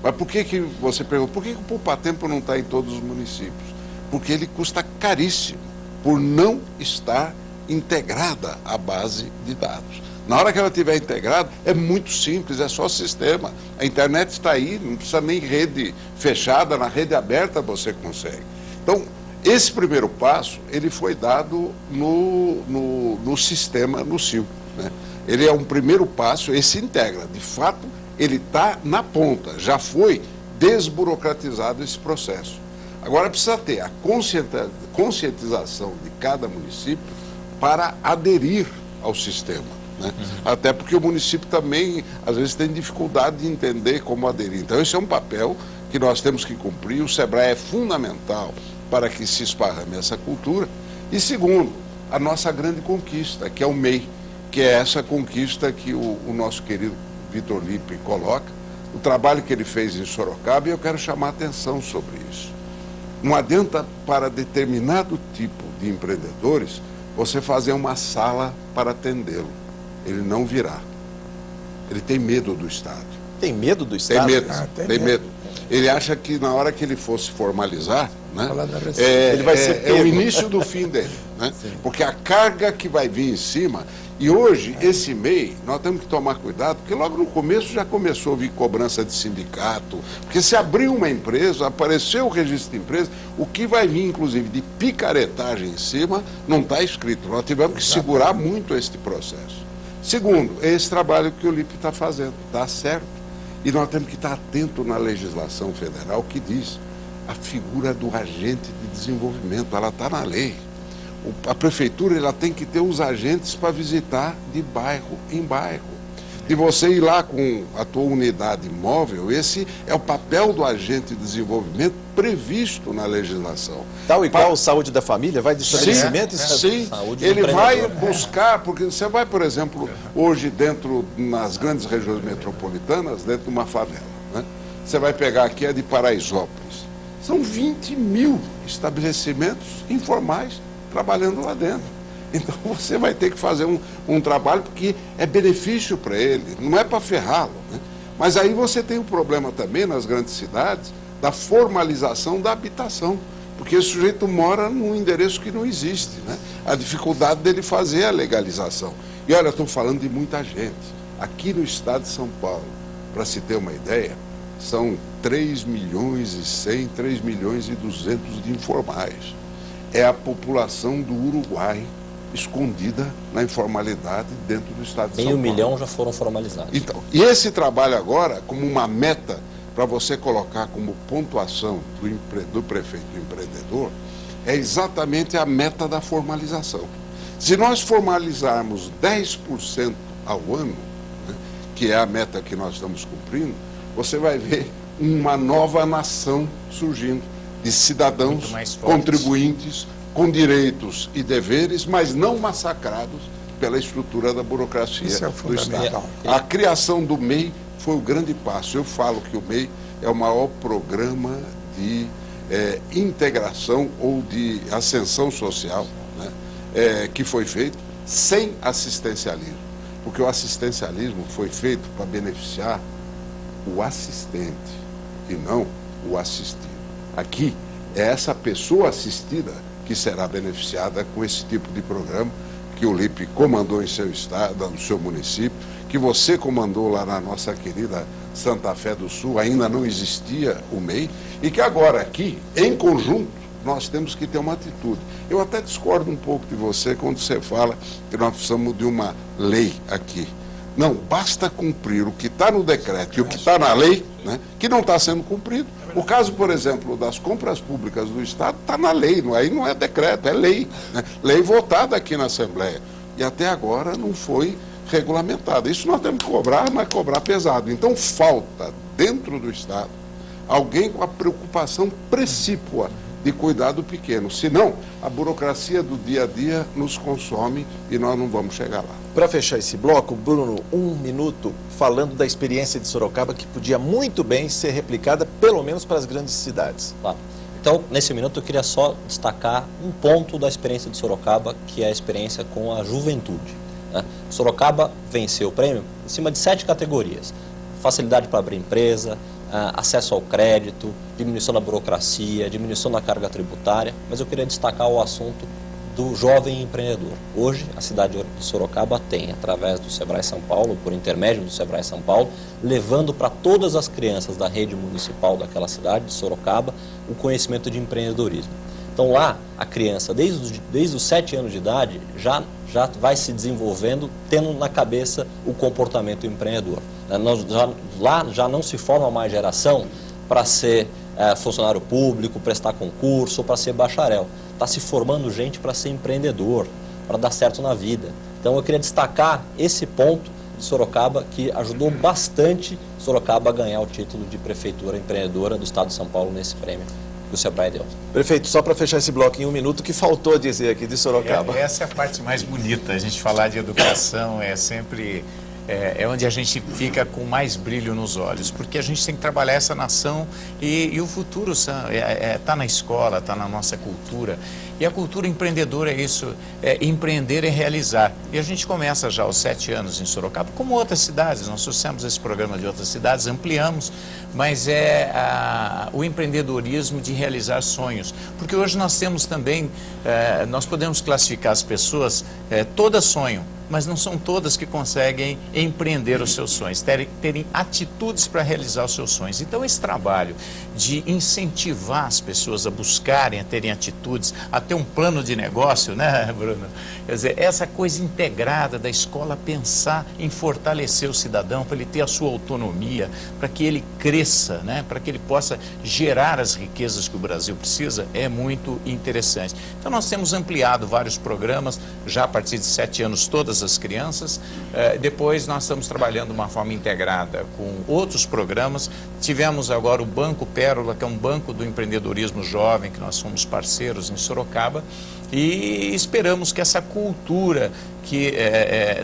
Mas por que você pergunta, por que o poupa-tempo não está em todos os municípios? Porque ele custa caríssimo, por não estar integrada à base de dados. Na hora que ela estiver integrada, é muito simples, é só sistema. A internet está aí, não precisa nem rede fechada, na rede aberta você consegue. Então, esse primeiro passo, ele foi dado no sistema, no SIL. Ele é um primeiro passo, ele se integra. De fato, ele está na ponta, já foi desburocratizado esse processo. Agora precisa ter a conscientização de cada município para aderir ao sistema. Até porque o município também, às vezes, tem dificuldade de entender como aderir. Então, esse é um papel que nós temos que cumprir. O SEBRAE é fundamental para que se esparrame essa cultura. E segundo, a nossa grande conquista, que é o MEI, que é essa conquista que o nosso querido Vitor Lippe coloca, o trabalho que ele fez em Sorocaba, e eu quero chamar a atenção sobre isso. Não adianta para determinado tipo de empreendedores você fazer uma sala para atendê-lo. Ele não virá. Ele tem medo do Estado. Tem medo do Estado? Tem medo, tem tem medo. medo. Ele acha que na hora que ele fosse formalizar, né, Falar da receita. Ele vai ser é pego. o início do fim dele. Né? Porque a carga que vai vir em cima... E hoje, esse MEI, nós temos que tomar cuidado, porque logo no começo já começou a vir cobrança de sindicato, porque se abriu uma empresa, apareceu o registro de empresa, o que vai vir, inclusive, de picaretagem em cima, não está escrito. Nós tivemos que segurar muito este processo. Segundo, é esse trabalho que o LIP está fazendo, está certo. E nós temos que estar atento na legislação federal que diz a figura do agente de desenvolvimento, ela está na lei. A prefeitura ela tem que ter os agentes para visitar de bairro em bairro. De você ir lá com a tua unidade móvel, esse é o papel do agente de desenvolvimento previsto na legislação. Tal e qual saúde da família, vai de estabelecimento? Sim, Saúde ele do vai empreendedor. buscar, porque você vai, por exemplo, hoje dentro, nas grandes regiões metropolitanas, dentro de uma favela, né? Você vai pegar aqui a de Paraisópolis. São 20 mil estabelecimentos informais trabalhando lá dentro. Então você vai ter que fazer um trabalho porque é benefício para ele, não é para ferrá-lo. Né? Mas aí você tem um problema também nas grandes cidades da formalização da habitação, porque esse sujeito mora num endereço que não existe. Né? A dificuldade dele fazer a legalização. E olha, estou falando de muita gente. Aqui no estado de São Paulo, para se ter uma ideia, são 3 milhões e 100, 3 milhões e 200 de informais. É a população do Uruguai escondida na informalidade dentro do estado de São Paulo. 500 mil já foram formalizados. Então, e esse trabalho agora, como uma meta para você colocar como pontuação do prefeito empreendedor, é exatamente a meta da formalização. Se nós formalizarmos 10% ao ano, né, que é a meta que nós estamos cumprindo, você vai ver uma nova nação surgindo de cidadãos contribuintes com direitos e deveres, mas não massacrados pela estrutura da burocracia Isso é o do Estado. fundamental. A criação do MEI foi o grande passo. Eu falo que o MEI é o maior programa de integração ou de ascensão social, né, que foi feito sem assistencialismo, porque o assistencialismo foi feito para beneficiar o assistente e não o assistido. Aqui é essa pessoa assistida que será beneficiada com esse tipo de programa que o LIP comandou em seu estado, no seu município, que você comandou lá na nossa querida Santa Fé do Sul, ainda não existia o MEI, e que agora aqui, em conjunto, nós temos que ter uma atitude. Eu até discordo um pouco de você quando você fala que nós precisamos de uma lei aqui. Não, basta cumprir o que está no decreto e o que está na lei, né, que não está sendo cumprido. O caso, por exemplo, das compras públicas do Estado está na lei, aí não é decreto, é lei. Né? Lei votada aqui na Assembleia. E até agora não foi regulamentada. Isso nós temos que cobrar, mas cobrar pesado. Então falta, dentro do Estado, alguém com a preocupação precípua de cuidar do pequeno. Senão, a burocracia do dia a dia nos consome e nós não vamos chegar lá. Para fechar esse bloco, Bruno, 1 minuto falando da experiência de Sorocaba que podia muito bem ser replicada, pelo menos para as grandes cidades. Claro. Então, nesse minuto, eu queria só destacar um ponto da experiência de Sorocaba, que é a experiência com a juventude. Né? Sorocaba venceu o prêmio em cima de 7 categorias. Facilidade para abrir empresa, acesso ao crédito, diminuição da burocracia, diminuição da carga tributária, mas eu queria destacar o assunto do jovem empreendedor. Hoje, a cidade de Sorocaba tem, através do Sebrae São Paulo, por intermédio do Sebrae São Paulo, levando para todas as crianças da rede municipal daquela cidade, de Sorocaba, o conhecimento de empreendedorismo. Então lá, a criança, desde os 7 anos de idade, já vai se desenvolvendo, tendo na cabeça o comportamento empreendedor. Lá já não se forma mais geração para ser funcionário público, prestar concurso ou para ser bacharel. Está se formando gente para ser empreendedor, para dar certo na vida. Então eu queria destacar esse ponto de Sorocaba, que ajudou bastante Sorocaba a ganhar o título de prefeitura empreendedora do estado de São Paulo nesse prêmio que o Sebrae deu. Prefeito, só para fechar esse bloco em 1 minuto, o que faltou dizer aqui de Sorocaba? Essa é a parte mais bonita. A gente falar de educação é sempre é onde a gente fica com mais brilho nos olhos, porque a gente tem que trabalhar essa nação e o futuro está na escola, está na nossa cultura. E a cultura empreendedora é isso, é empreender e realizar. E a gente começa já aos 7 anos em Sorocaba, como outras cidades, nós trouxemos esse programa de outras cidades, ampliamos, mas é o empreendedorismo de realizar sonhos. Porque hoje nós temos também, nós podemos classificar as pessoas, todas sonham, mas não são todas que conseguem empreender os seus sonhos, terem atitudes para realizar os seus sonhos. Então esse trabalho de incentivar as pessoas a buscarem, a terem atitudes, a ter um plano de negócio, né, Bruno? Quer dizer, essa coisa integrada da escola pensar em fortalecer o cidadão, para ele ter a sua autonomia, para que ele cresça, né, para que ele possa gerar as riquezas que o Brasil precisa, é muito interessante. Então nós temos ampliado vários programas, já a partir de 7 anos todas as crianças, depois nós estamos trabalhando de uma forma integrada com outros programas. Tivemos agora o Banco Pérola, que é um banco do empreendedorismo jovem, que nós somos parceiros em Sorocaba, e esperamos que essa cultura que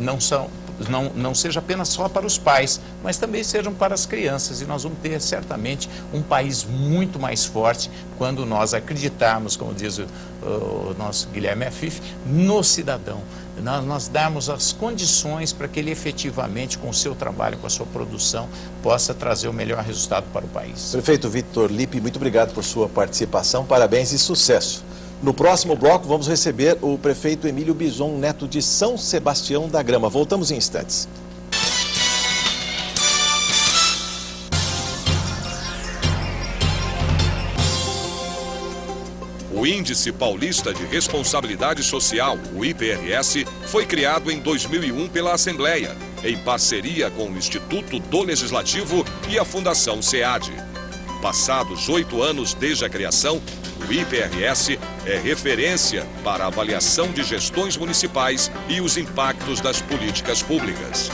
não seja apenas só para os pais, mas também sejam para as crianças. E nós vamos ter certamente um país muito mais forte quando nós acreditarmos, como diz o nosso Guilherme Afif, no cidadão. Nós darmos as condições para que ele efetivamente, com o seu trabalho, com a sua produção, possa trazer o melhor resultado para o país. Prefeito Vitor Lippe, muito obrigado por sua participação, parabéns e sucesso. No próximo bloco vamos receber o prefeito Emílio Bison Neto de São Sebastião da Grama. Voltamos em instantes. O Índice Paulista de Responsabilidade Social, o IPRS, foi criado em 2001 pela Assembleia, em parceria com o Instituto do Legislativo e a Fundação SEAD. Passados 8 anos desde a criação, o IPRS é referência para a avaliação de gestões municipais e os impactos das políticas públicas.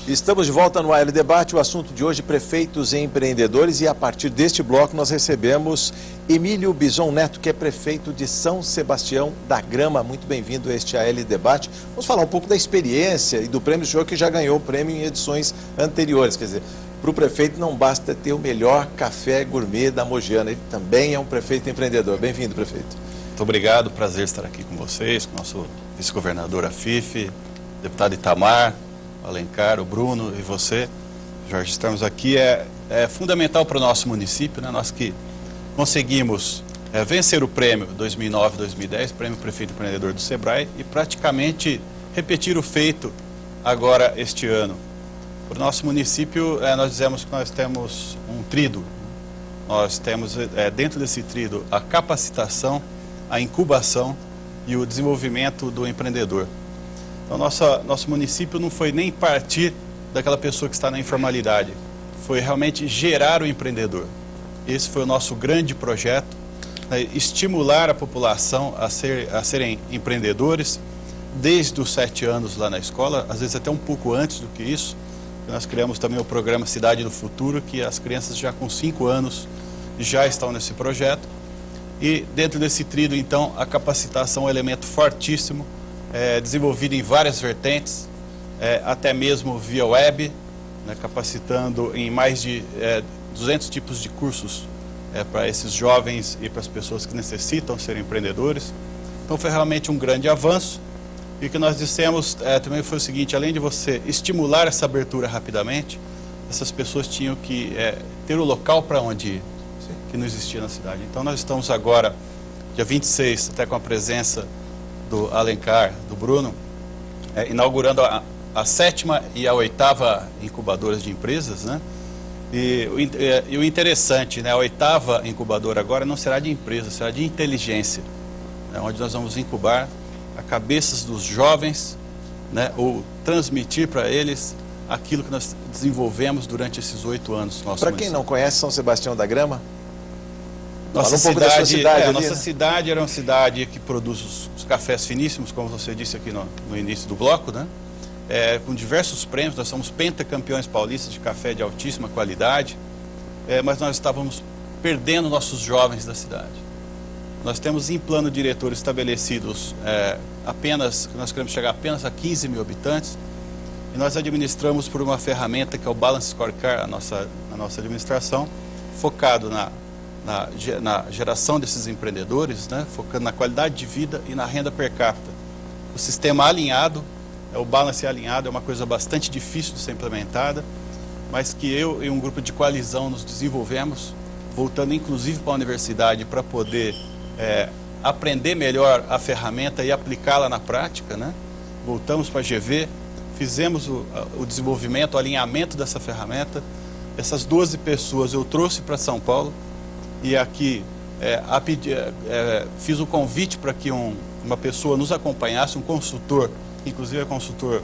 Estamos de volta no AL Debate, o assunto de hoje, prefeitos e empreendedores, e a partir deste bloco nós recebemos Emílio Bison Neto, que é prefeito de São Sebastião da Grama. Muito bem-vindo a este AL Debate. Vamos falar um pouco da experiência e do prêmio, o senhor que já ganhou o prêmio em edições anteriores. Quer dizer, para o prefeito não basta ter o melhor café gourmet da Mogiana, ele também é um prefeito empreendedor. Bem-vindo, prefeito. Muito obrigado, prazer estar aqui com vocês, com o nosso vice-governador Afif, deputado Itamar, Alencar, o Bruno e você, Jorge. Estamos aqui, é fundamental para o nosso município, né? Nós que conseguimos vencer o prêmio 2009-2010, prêmio Prefeito Empreendedor do Sebrae, e praticamente repetir o feito agora este ano. Para o nosso município, nós dizemos que nós temos um trido. Nós temos dentro desse trido a capacitação, a incubação e o desenvolvimento do empreendedor. Então, nosso município não foi nem partir daquela pessoa que está na informalidade, foi realmente gerar o empreendedor. Esse foi o nosso grande projeto, né? Estimular a população a serem empreendedores desde os 7 anos lá na escola, às vezes até um pouco antes do que isso. Nós criamos também o programa Cidade do Futuro, que as crianças já com 5 anos já estão nesse projeto. E dentro desse trilho, então, a capacitação é um elemento fortíssimo, desenvolvido em várias vertentes, até mesmo via web, né, capacitando em mais de 200 tipos de cursos para esses jovens e para as pessoas que necessitam ser empreendedores. Então foi realmente um grande avanço. E o que nós dissemos também foi o seguinte: além de você estimular essa abertura rapidamente, essas pessoas tinham que ter o local para onde ir, que não existia na cidade. Então nós estamos agora, dia 26, até com a presença do Alencar, do Bruno, inaugurando a 7ª e a 8ª incubadoras de empresas, né? E o interessante, né, a 8ª incubadora agora não será de empresa, será de inteligência, né, onde nós vamos incubar a cabeças dos jovens, né, ou transmitir para eles aquilo que nós desenvolvemos durante esses 8 anos. Para quem não conhece São Sebastião da Grama, nossa cidade era uma cidade que produz os cafés finíssimos, como você disse aqui no início do bloco, né? Com diversos prêmios. Nós somos pentacampeões paulistas de café de altíssima qualidade, mas nós estávamos perdendo nossos jovens da cidade. Nós temos em plano diretor estabelecidos nós queremos chegar apenas a 15 mil habitantes, e nós administramos por uma ferramenta que é o Balance Scorecard, a nossa administração, focado na geração desses empreendedores, né, focando na qualidade de vida e na renda per capita. O sistema alinhado, o balance alinhado, é uma coisa bastante difícil de ser implementada, mas que eu e um grupo de coalizão nos desenvolvemos, voltando inclusive para a universidade para poder aprender melhor a ferramenta e aplicá-la na prática, né? Voltamos para a GV, fizemos o desenvolvimento, o alinhamento dessa ferramenta. Essas 12 pessoas eu trouxe para São Paulo e aqui fiz o convite para que uma pessoa nos acompanhasse, um consultor, inclusive é consultor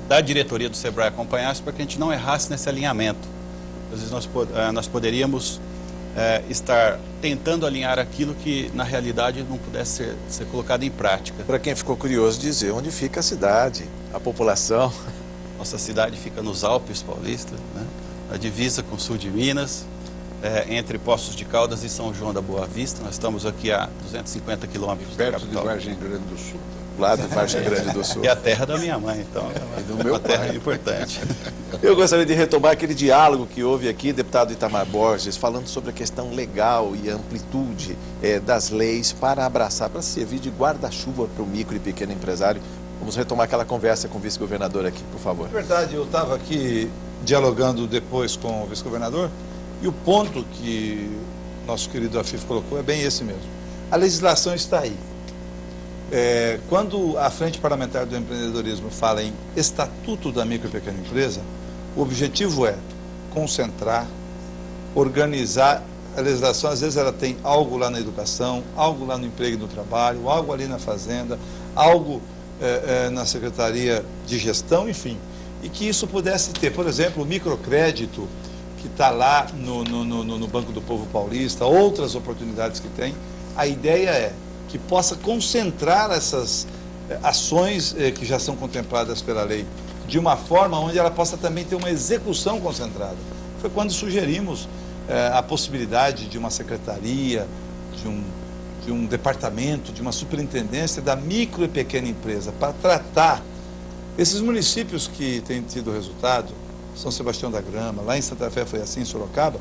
da diretoria do SEBRAE, acompanhasse para que a gente não errasse nesse alinhamento. Às vezes nós poderíamos estar tentando alinhar aquilo que na realidade não pudesse ser colocado em prática. Para quem ficou curioso, dizer onde fica a cidade, a população. Nossa cidade fica nos Alpes Paulistas, né? Na divisa com o sul de Minas, entre Poços de Caldas e São João da Boa Vista. Nós estamos aqui a 250 quilômetros da Perto de capital. Vargem Grande do Sul. Lá do Vargem Grande do Sul. E a terra da minha mãe, então é uma terra importante. Eu gostaria de retomar aquele diálogo que houve aqui, deputado Itamar Borges, falando sobre a questão legal e a amplitude das leis para abraçar, para servir de guarda-chuva para o micro e pequeno empresário. Vamos retomar aquela conversa com o vice-governador aqui, por favor. Na verdade, eu estava aqui dialogando depois com o vice-governador e o ponto que nosso querido Afif colocou é bem esse mesmo. A legislação está aí. Quando a Frente Parlamentar do Empreendedorismo fala em Estatuto da Micro e Pequena Empresa, o objetivo é concentrar, organizar. A legislação, às vezes, ela tem algo lá na educação, algo lá no emprego e no trabalho, algo ali na fazenda, algo na Secretaria de Gestão, enfim. E que isso pudesse ter, por exemplo, o microcrédito, que está lá no Banco do Povo Paulista, outras oportunidades que tem. A ideia é que possa concentrar essas ações que já são contempladas pela lei de uma forma onde ela possa também ter uma execução concentrada. Foi quando sugerimos a possibilidade de uma secretaria, de um departamento, de uma superintendência da micro e pequena empresa para tratar esses municípios que têm tido resultado, São Sebastião da Grama, lá em Santa Fé foi assim, em Sorocaba,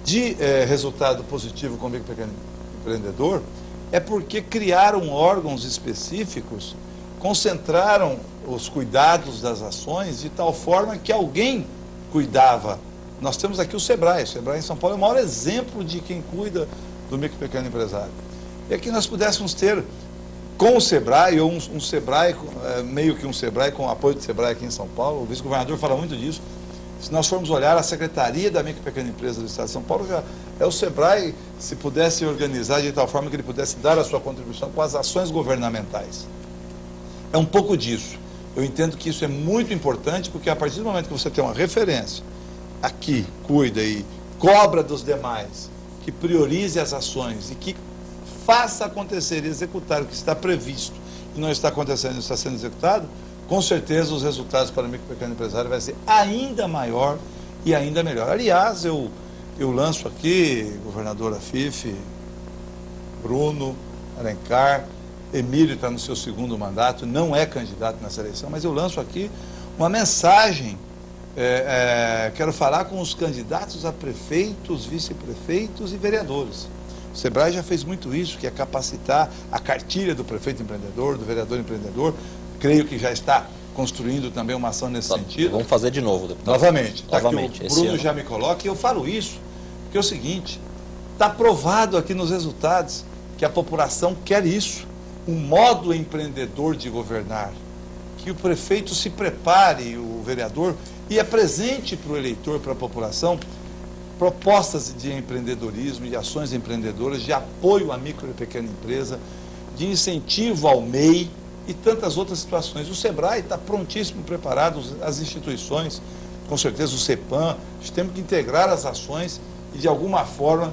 de resultado positivo com o micro e pequeno empreendedor, é porque criaram órgãos específicos, concentraram os cuidados das ações de tal forma que alguém cuidava. Nós temos aqui o SEBRAE. O SEBRAE em São Paulo é o maior exemplo de quem cuida do micro e pequeno empresário. E aqui nós pudéssemos ter, com o SEBRAE, ou um SEBRAE, meio que um SEBRAE, com o apoio do SEBRAE aqui em São Paulo, o vice-governador fala muito disso. Se nós formos olhar a Secretaria da Micro e Pequena Empresa do Estado de São Paulo, já é o SEBRAE, se pudesse organizar de tal forma que ele pudesse dar a sua contribuição com as ações governamentais. É um pouco disso. Eu entendo que isso é muito importante, porque a partir do momento que você tem uma referência, aqui, cuida e cobra dos demais, que priorize as ações e que faça acontecer e executar o que está previsto e não está acontecendo e está sendo executado, com certeza os resultados para o micro e pequeno empresário vai ser ainda maior e ainda melhor. Aliás, eu lanço aqui, governador Afif, Bruno, Alencar, Emílio está no seu segundo mandato, não é candidato nessa eleição, mas eu lanço aqui uma mensagem, quero falar com os candidatos a prefeitos, vice-prefeitos e vereadores. O SEBRAE já fez muito isso, que é capacitar a cartilha do prefeito empreendedor, do vereador empreendedor. Creio que já está construindo também uma ação nesse sentido. Vamos fazer de novo, deputado. Novamente. Novamente. O Bruno já me coloca e eu falo isso, porque é o seguinte, está provado aqui nos resultados que a população quer isso, um modo empreendedor de governar, que o prefeito se prepare, o vereador, e apresente para o eleitor, para a população, propostas de empreendedorismo, de ações empreendedoras, de apoio à micro e pequena empresa, de incentivo ao MEI e tantas outras situações. O SEBRAE está prontíssimo, preparado, as instituições, com certeza o CEPAM, nós temos que integrar as ações e de alguma forma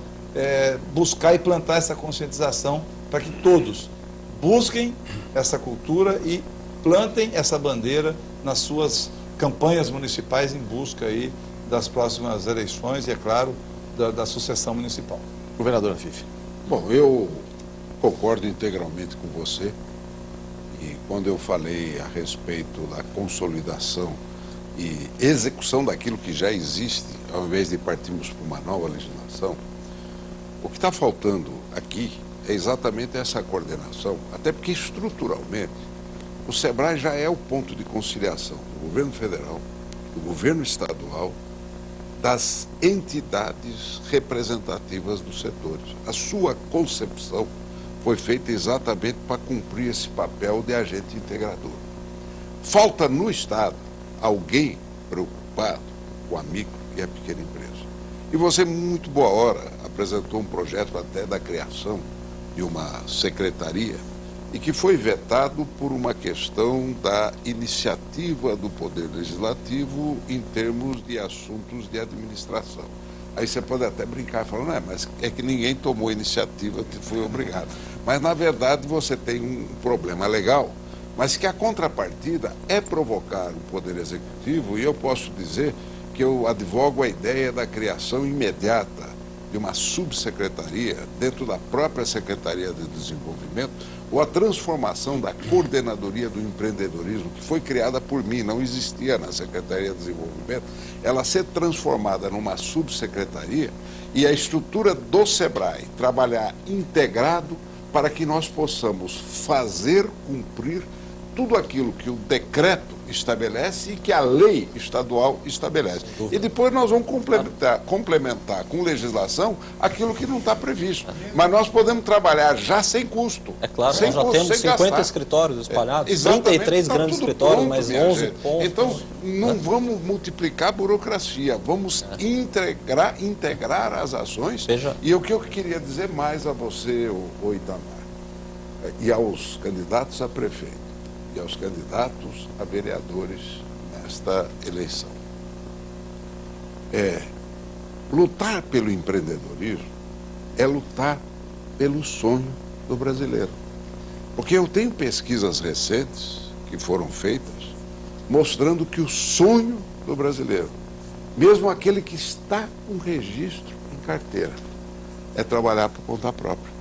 buscar e plantar essa conscientização para que todos busquem essa cultura e plantem essa bandeira nas suas campanhas municipais em busca aí das próximas eleições e, é claro, da sucessão municipal. Governador Afif. Bom, eu concordo integralmente com você. E quando eu falei a respeito da consolidação e execução daquilo que já existe, ao invés de partirmos para uma nova legislação, o que está faltando aqui é exatamente essa coordenação, até porque estruturalmente o SEBRAE já é o ponto de conciliação do governo federal, do governo estadual, das entidades representativas dos setores. A sua concepção foi feita exatamente para cumprir esse papel de agente integrador. Falta no Estado alguém preocupado com a micro e a pequena empresa. E você, muito boa hora, apresentou um projeto até da criação de uma secretaria e que foi vetado por uma questão da iniciativa do Poder Legislativo em termos de assuntos de administração. Aí você pode até brincar e falar, não, mas é que ninguém tomou iniciativa que foi obrigado. Mas, na verdade, você tem um problema legal, mas que a contrapartida é provocar o Poder Executivo, e eu posso dizer que eu advogo a ideia da criação imediata de uma subsecretaria dentro da própria Secretaria de Desenvolvimento, ou a transformação da Coordenadoria do Empreendedorismo, que foi criada por mim, não existia na Secretaria de Desenvolvimento, ela ser transformada numa subsecretaria e a estrutura do SEBRAE trabalhar integrado para que nós possamos fazer cumprir tudo aquilo que o decreto estabelece e que a lei estadual estabelece. E depois nós vamos complementar com legislação aquilo que não está previsto. Mas nós podemos trabalhar já sem custo. É claro, sem nós já custo, temos sem 50 gastar. escritórios espalhados, Exatamente, 33 tá grandes tudo escritórios, pronto, mais minha 11 gente. pontos. Então, não vamos multiplicar a burocracia, vamos integrar as ações. Veja. E o que eu queria dizer mais a você, o Itamar, e aos candidatos a prefeito, e aos candidatos a vereadores nesta eleição. Lutar pelo empreendedorismo é lutar pelo sonho do brasileiro. Porque eu tenho pesquisas recentes que foram feitas mostrando que o sonho do brasileiro, mesmo aquele que está com registro em carteira, é trabalhar por conta própria.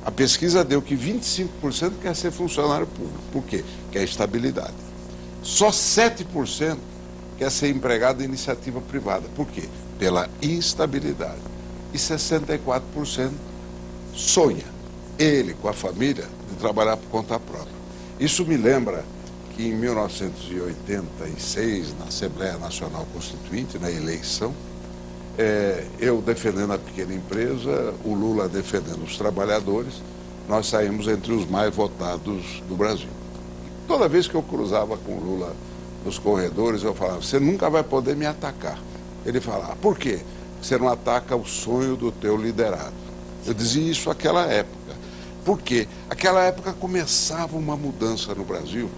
A pesquisa deu que 25% quer ser funcionário público. Por quê? Quer estabilidade. Só 7% quer ser empregado em iniciativa privada. Por quê? Pela instabilidade. E 64% sonha, ele com a família, de trabalhar por conta própria. Isso me lembra que em 1986, na Assembleia Nacional Constituinte, na eleição, eu defendendo a pequena empresa, o Lula defendendo os trabalhadores, nós saímos entre os mais votados do Brasil. Toda vez que eu cruzava com o Lula nos corredores, eu falava, você nunca vai poder me atacar. Ele falava, por quê? Você não ataca o sonho do teu liderado. Eu dizia isso naquela época. Por quê? Naquela época começava uma mudança no Brasil,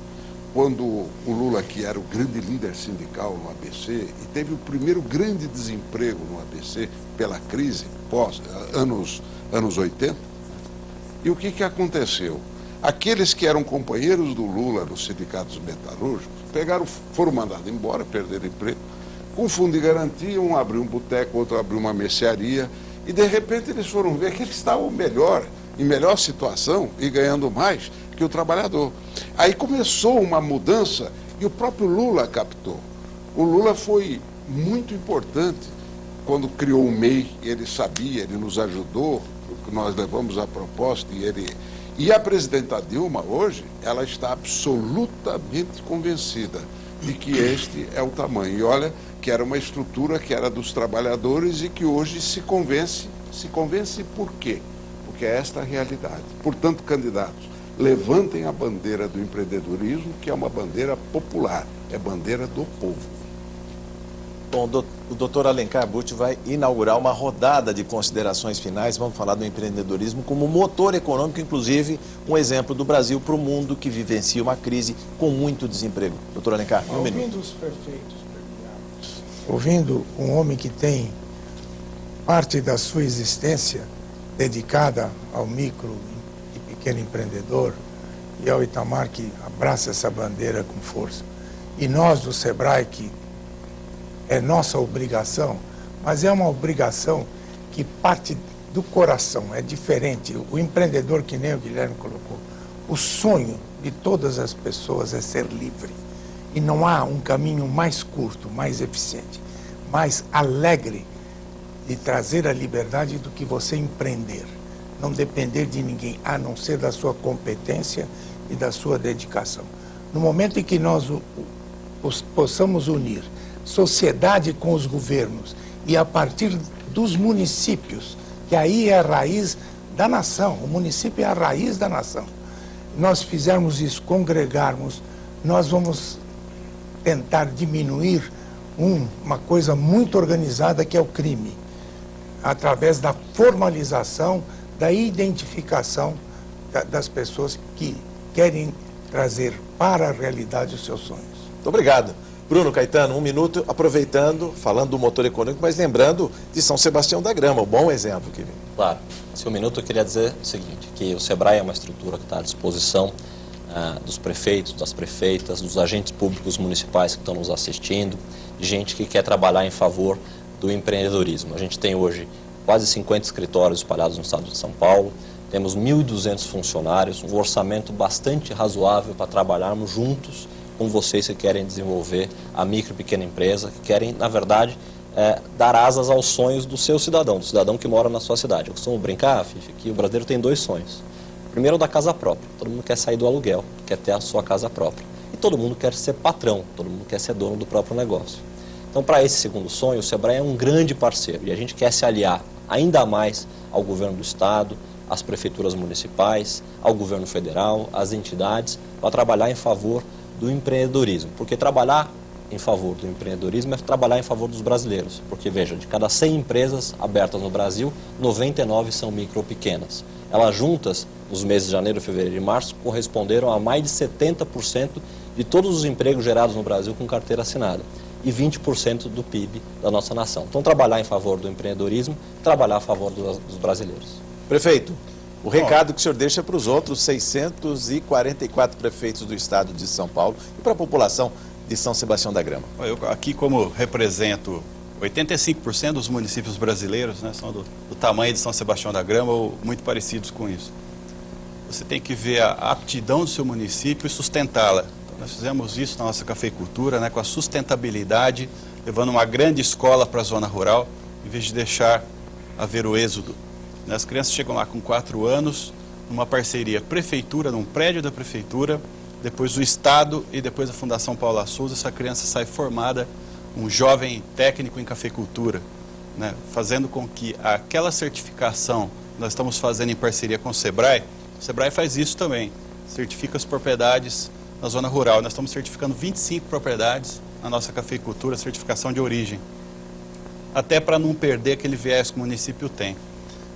quando o Lula, que era o grande líder sindical no ABC, e teve o primeiro grande desemprego no ABC pela crise anos 80. E o que aconteceu? Aqueles que eram companheiros do Lula nos sindicatos metalúrgicos foram mandados embora, perderam emprego. Com fundo de garantia, um abriu um boteco, outro abriu uma mercearia, e de repente eles foram ver que eles estavam em melhor situação e ganhando mais que o trabalhador. Aí começou uma mudança e o próprio Lula captou. O Lula foi muito importante quando criou o MEI, ele sabia, ele nos ajudou, nós levamos a proposta e a presidenta Dilma hoje, ela está absolutamente convencida de que este é o tamanho. E olha que era uma estrutura que era dos trabalhadores e que hoje se convence por quê? Porque é esta a realidade. Portanto, candidatos, levantem a bandeira do empreendedorismo, que é uma bandeira popular, é bandeira do povo. Bom, o doutor Alencar Butti vai inaugurar uma rodada de considerações finais. Vamos falar do empreendedorismo como motor econômico, inclusive um exemplo do Brasil para o mundo que vivencia uma crise com muito desemprego. Doutor Alencar, um minuto. Ouvindo os prefeitos premiados, ouvindo um homem que tem parte da sua existência dedicada ao micro e pequeno empreendedor, e ao Itamar, que abraça essa bandeira com força, e nós do SEBRAE, que é nossa obrigação, mas é uma obrigação que parte do coração, é diferente. O empreendedor, que nem o Guilherme colocou, o sonho de todas as pessoas é ser livre. E não há um caminho mais curto, mais eficiente, mais alegre de trazer a liberdade do que você empreender. Não depender de ninguém, a não ser da sua competência e da sua dedicação. No momento em que nós possamos unir sociedade com os governos e a partir dos municípios, que aí é a raiz da nação, o município é a raiz da nação, nós fizermos isso, congregarmos, nós vamos tentar diminuir uma coisa muito organizada que é o crime, através da formalização, da identificação das pessoas que querem trazer para a realidade os seus sonhos. Muito obrigado. Bruno, Caetano, 1 minuto, aproveitando, falando do motor econômico, mas lembrando de São Sebastião da Grama, um bom exemplo que vem. Claro. Nesse 1 minuto eu queria dizer o seguinte, que o SEBRAE é uma estrutura que está à disposição dos prefeitos, das prefeitas, dos agentes públicos municipais que estão nos assistindo, de gente que quer trabalhar em favor do empreendedorismo. A gente tem hoje quase 50 escritórios espalhados no estado de São Paulo, temos 1.200 funcionários, um orçamento bastante razoável para trabalharmos juntos com vocês que querem desenvolver a micro e pequena empresa, que querem, na verdade, dar asas aos sonhos do seu cidadão, do cidadão que mora na sua cidade. Eu costumo brincar, Fifi, que o brasileiro tem 2 sonhos. O primeiro é o da casa própria. Todo mundo quer sair do aluguel, quer ter a sua casa própria. E todo mundo quer ser patrão, todo mundo quer ser dono do próprio negócio. Então, para esse segundo sonho, o SEBRAE é um grande parceiro e a gente quer se aliar ainda mais ao governo do estado, às prefeituras municipais, ao governo federal, às entidades, para trabalhar em favor do empreendedorismo. Porque trabalhar em favor do empreendedorismo é trabalhar em favor dos brasileiros. Porque, veja, de cada 100 empresas abertas no Brasil, 99 são micro ou pequenas. Elas juntas, nos meses de janeiro, fevereiro e março, corresponderam a mais de 70% de todos os empregos gerados no Brasil com carteira assinada e 20% do PIB da nossa nação. Então, trabalhar em favor do empreendedorismo, trabalhar a favor dos brasileiros. Prefeito, o recado que o senhor deixa para os outros 644 prefeitos do estado de São Paulo e para a população de São Sebastião da Grama. Eu aqui, como represento 85% dos municípios brasileiros, né, são do tamanho de São Sebastião da Grama ou muito parecidos com isso. Você tem que ver a aptidão do seu município e sustentá-la. Então, nós fizemos isso na nossa cafeicultura, né, com a sustentabilidade, levando uma grande escola para a zona rural, em vez de deixar haver o êxodo. As crianças chegam lá com 4 anos, numa parceria prefeitura, num prédio da prefeitura, depois o Estado e depois a Fundação Paula Souza, essa criança sai formada, um jovem técnico em cafeicultura, né, fazendo com que aquela certificação que nós estamos fazendo em parceria com o SEBRAE faz isso também, certifica as propriedades na zona rural. Nós estamos certificando 25 propriedades na nossa cafeicultura, certificação de origem, até para não perder aquele viés que o município tem.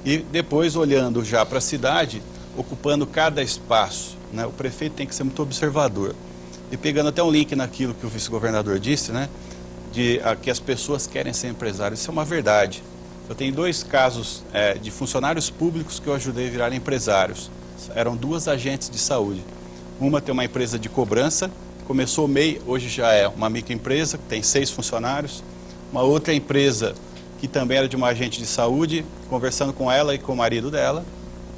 E depois, olhando já para a cidade, ocupando cada espaço, né? O prefeito tem que ser muito observador. E pegando até um link naquilo que o vice-governador disse, né? Que as pessoas querem ser empresários. Isso é uma verdade. Eu tenho 2 casos de funcionários públicos que eu ajudei a virar empresários. Eram 2 agentes de saúde. Uma tem uma empresa de cobrança, começou o MEI, hoje já é uma microempresa, que tem 6 funcionários. Uma outra empresa que também era de uma agente de saúde, conversando com ela e com o marido dela,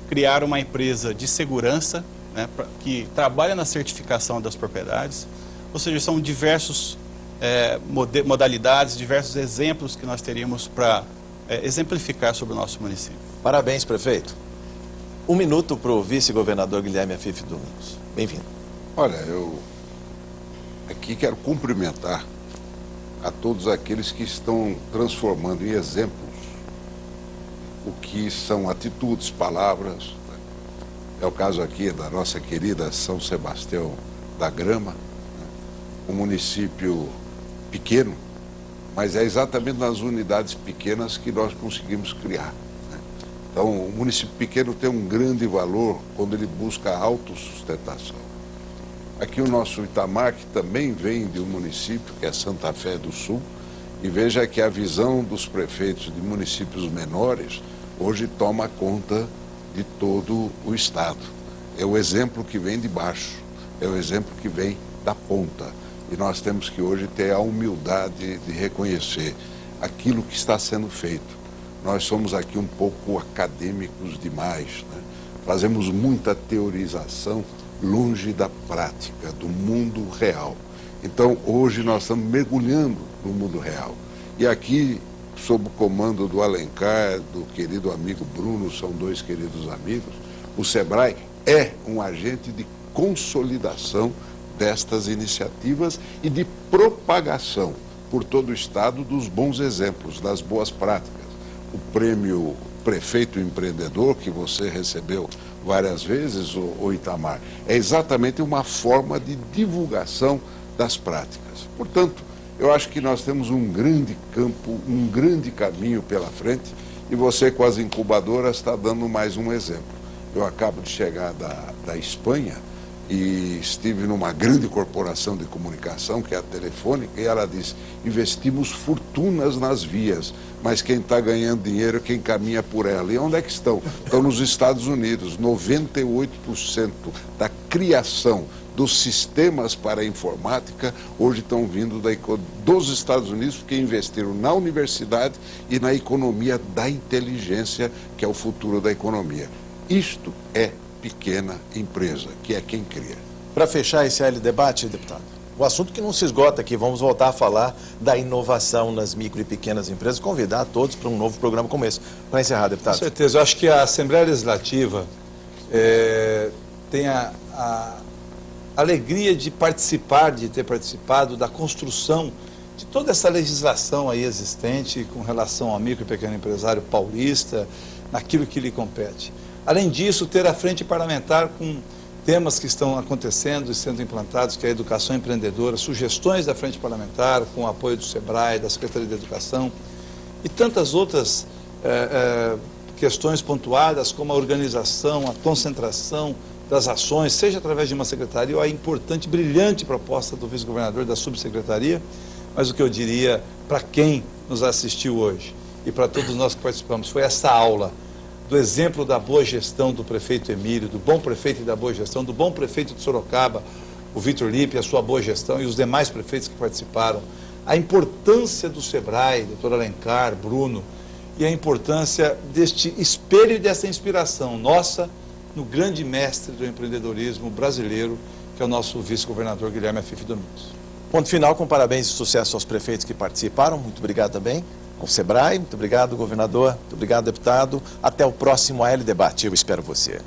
criaram uma empresa de segurança, né, que trabalha na certificação das propriedades. Ou seja, são diversos modalidades, diversos exemplos que nós teríamos para exemplificar sobre o nosso município. Parabéns, prefeito. 1 minuto para o vice-governador Guilherme Afife Domingos. Bem-vindo. Olha, eu aqui quero cumprimentar a todos aqueles que estão transformando em exemplos o que são atitudes, palavras. É o caso aqui da nossa querida São Sebastião da Grama, um município pequeno, mas é exatamente nas unidades pequenas que nós conseguimos criar. Então, o município pequeno tem um grande valor quando ele busca a autossustentação. Aqui o nosso Itamar, que também vem de um município, que é Santa Fé do Sul, e veja que a visão dos prefeitos de municípios menores hoje toma conta de todo o estado. É o exemplo que vem de baixo, é o exemplo que vem da ponta. E nós temos que hoje ter a humildade de reconhecer aquilo que está sendo feito. nós somos aqui um pouco acadêmicos demais, né? Fazemos muita teorização longe da prática, do mundo real. Então, hoje nós estamos mergulhando no mundo real. E aqui, sob o comando do Alencar, do querido amigo Bruno, são dois queridos amigos, o SEBRAE é um agente de consolidação destas iniciativas e de propagação por todo o Estado dos bons exemplos, das boas práticas. O prêmio Prefeito Empreendedor, que você recebeu várias vezes, o Itamar, é exatamente uma forma de divulgação das práticas. Portanto, eu acho que nós temos um grande campo, um grande caminho pela frente, e você com as incubadoras está dando mais um exemplo. Eu acabo de chegar da Espanha e estive numa grande corporação de comunicação, que é a Telefônica, e ela disse: investimos fortunas nas vias, mas quem está ganhando dinheiro é quem caminha por ela. E onde é que estão? Estão nos Estados Unidos. 98% da criação dos sistemas para a informática hoje estão vindo dos Estados Unidos, porque investiram na universidade e na economia da inteligência, que é o futuro da economia. Isto é pequena empresa, que é quem cria. Para fechar esse debate, deputado, o assunto que não se esgota aqui, vamos voltar a falar da inovação nas micro e pequenas empresas, convidar a todos para um novo programa como esse. Para encerrar, deputado. Com certeza, eu acho que a Assembleia Legislativa tem a alegria de participar, de ter participado da construção de toda essa legislação aí existente com relação ao micro e pequeno empresário paulista, naquilo que lhe compete. Além disso, ter a frente parlamentar com temas que estão acontecendo e sendo implantados, que é a educação empreendedora, sugestões da frente parlamentar, com o apoio do SEBRAE, da Secretaria de Educação, e tantas outras questões pontuadas, como a organização, a concentração das ações, seja através de uma secretaria ou a importante, brilhante proposta do vice-governador da subsecretaria, mas o que eu diria para quem nos assistiu hoje e para todos nós que participamos, foi essa aula do exemplo da boa gestão do prefeito Emílio, do bom prefeito e da boa gestão, do bom prefeito de Sorocaba, o Vitor Lippe, a sua boa gestão, e os demais prefeitos que participaram, a importância do SEBRAE, doutor Alencar, Bruno, e a importância deste espelho e dessa inspiração nossa no grande mestre do empreendedorismo brasileiro, que é o nosso vice-governador Guilherme Afife Domingos. Ponto final, com parabéns e sucesso aos prefeitos que participaram. Muito obrigado também ao SEBRAE. Muito obrigado, governador. Muito obrigado, deputado. Até o próximo AL Debate. Eu espero você.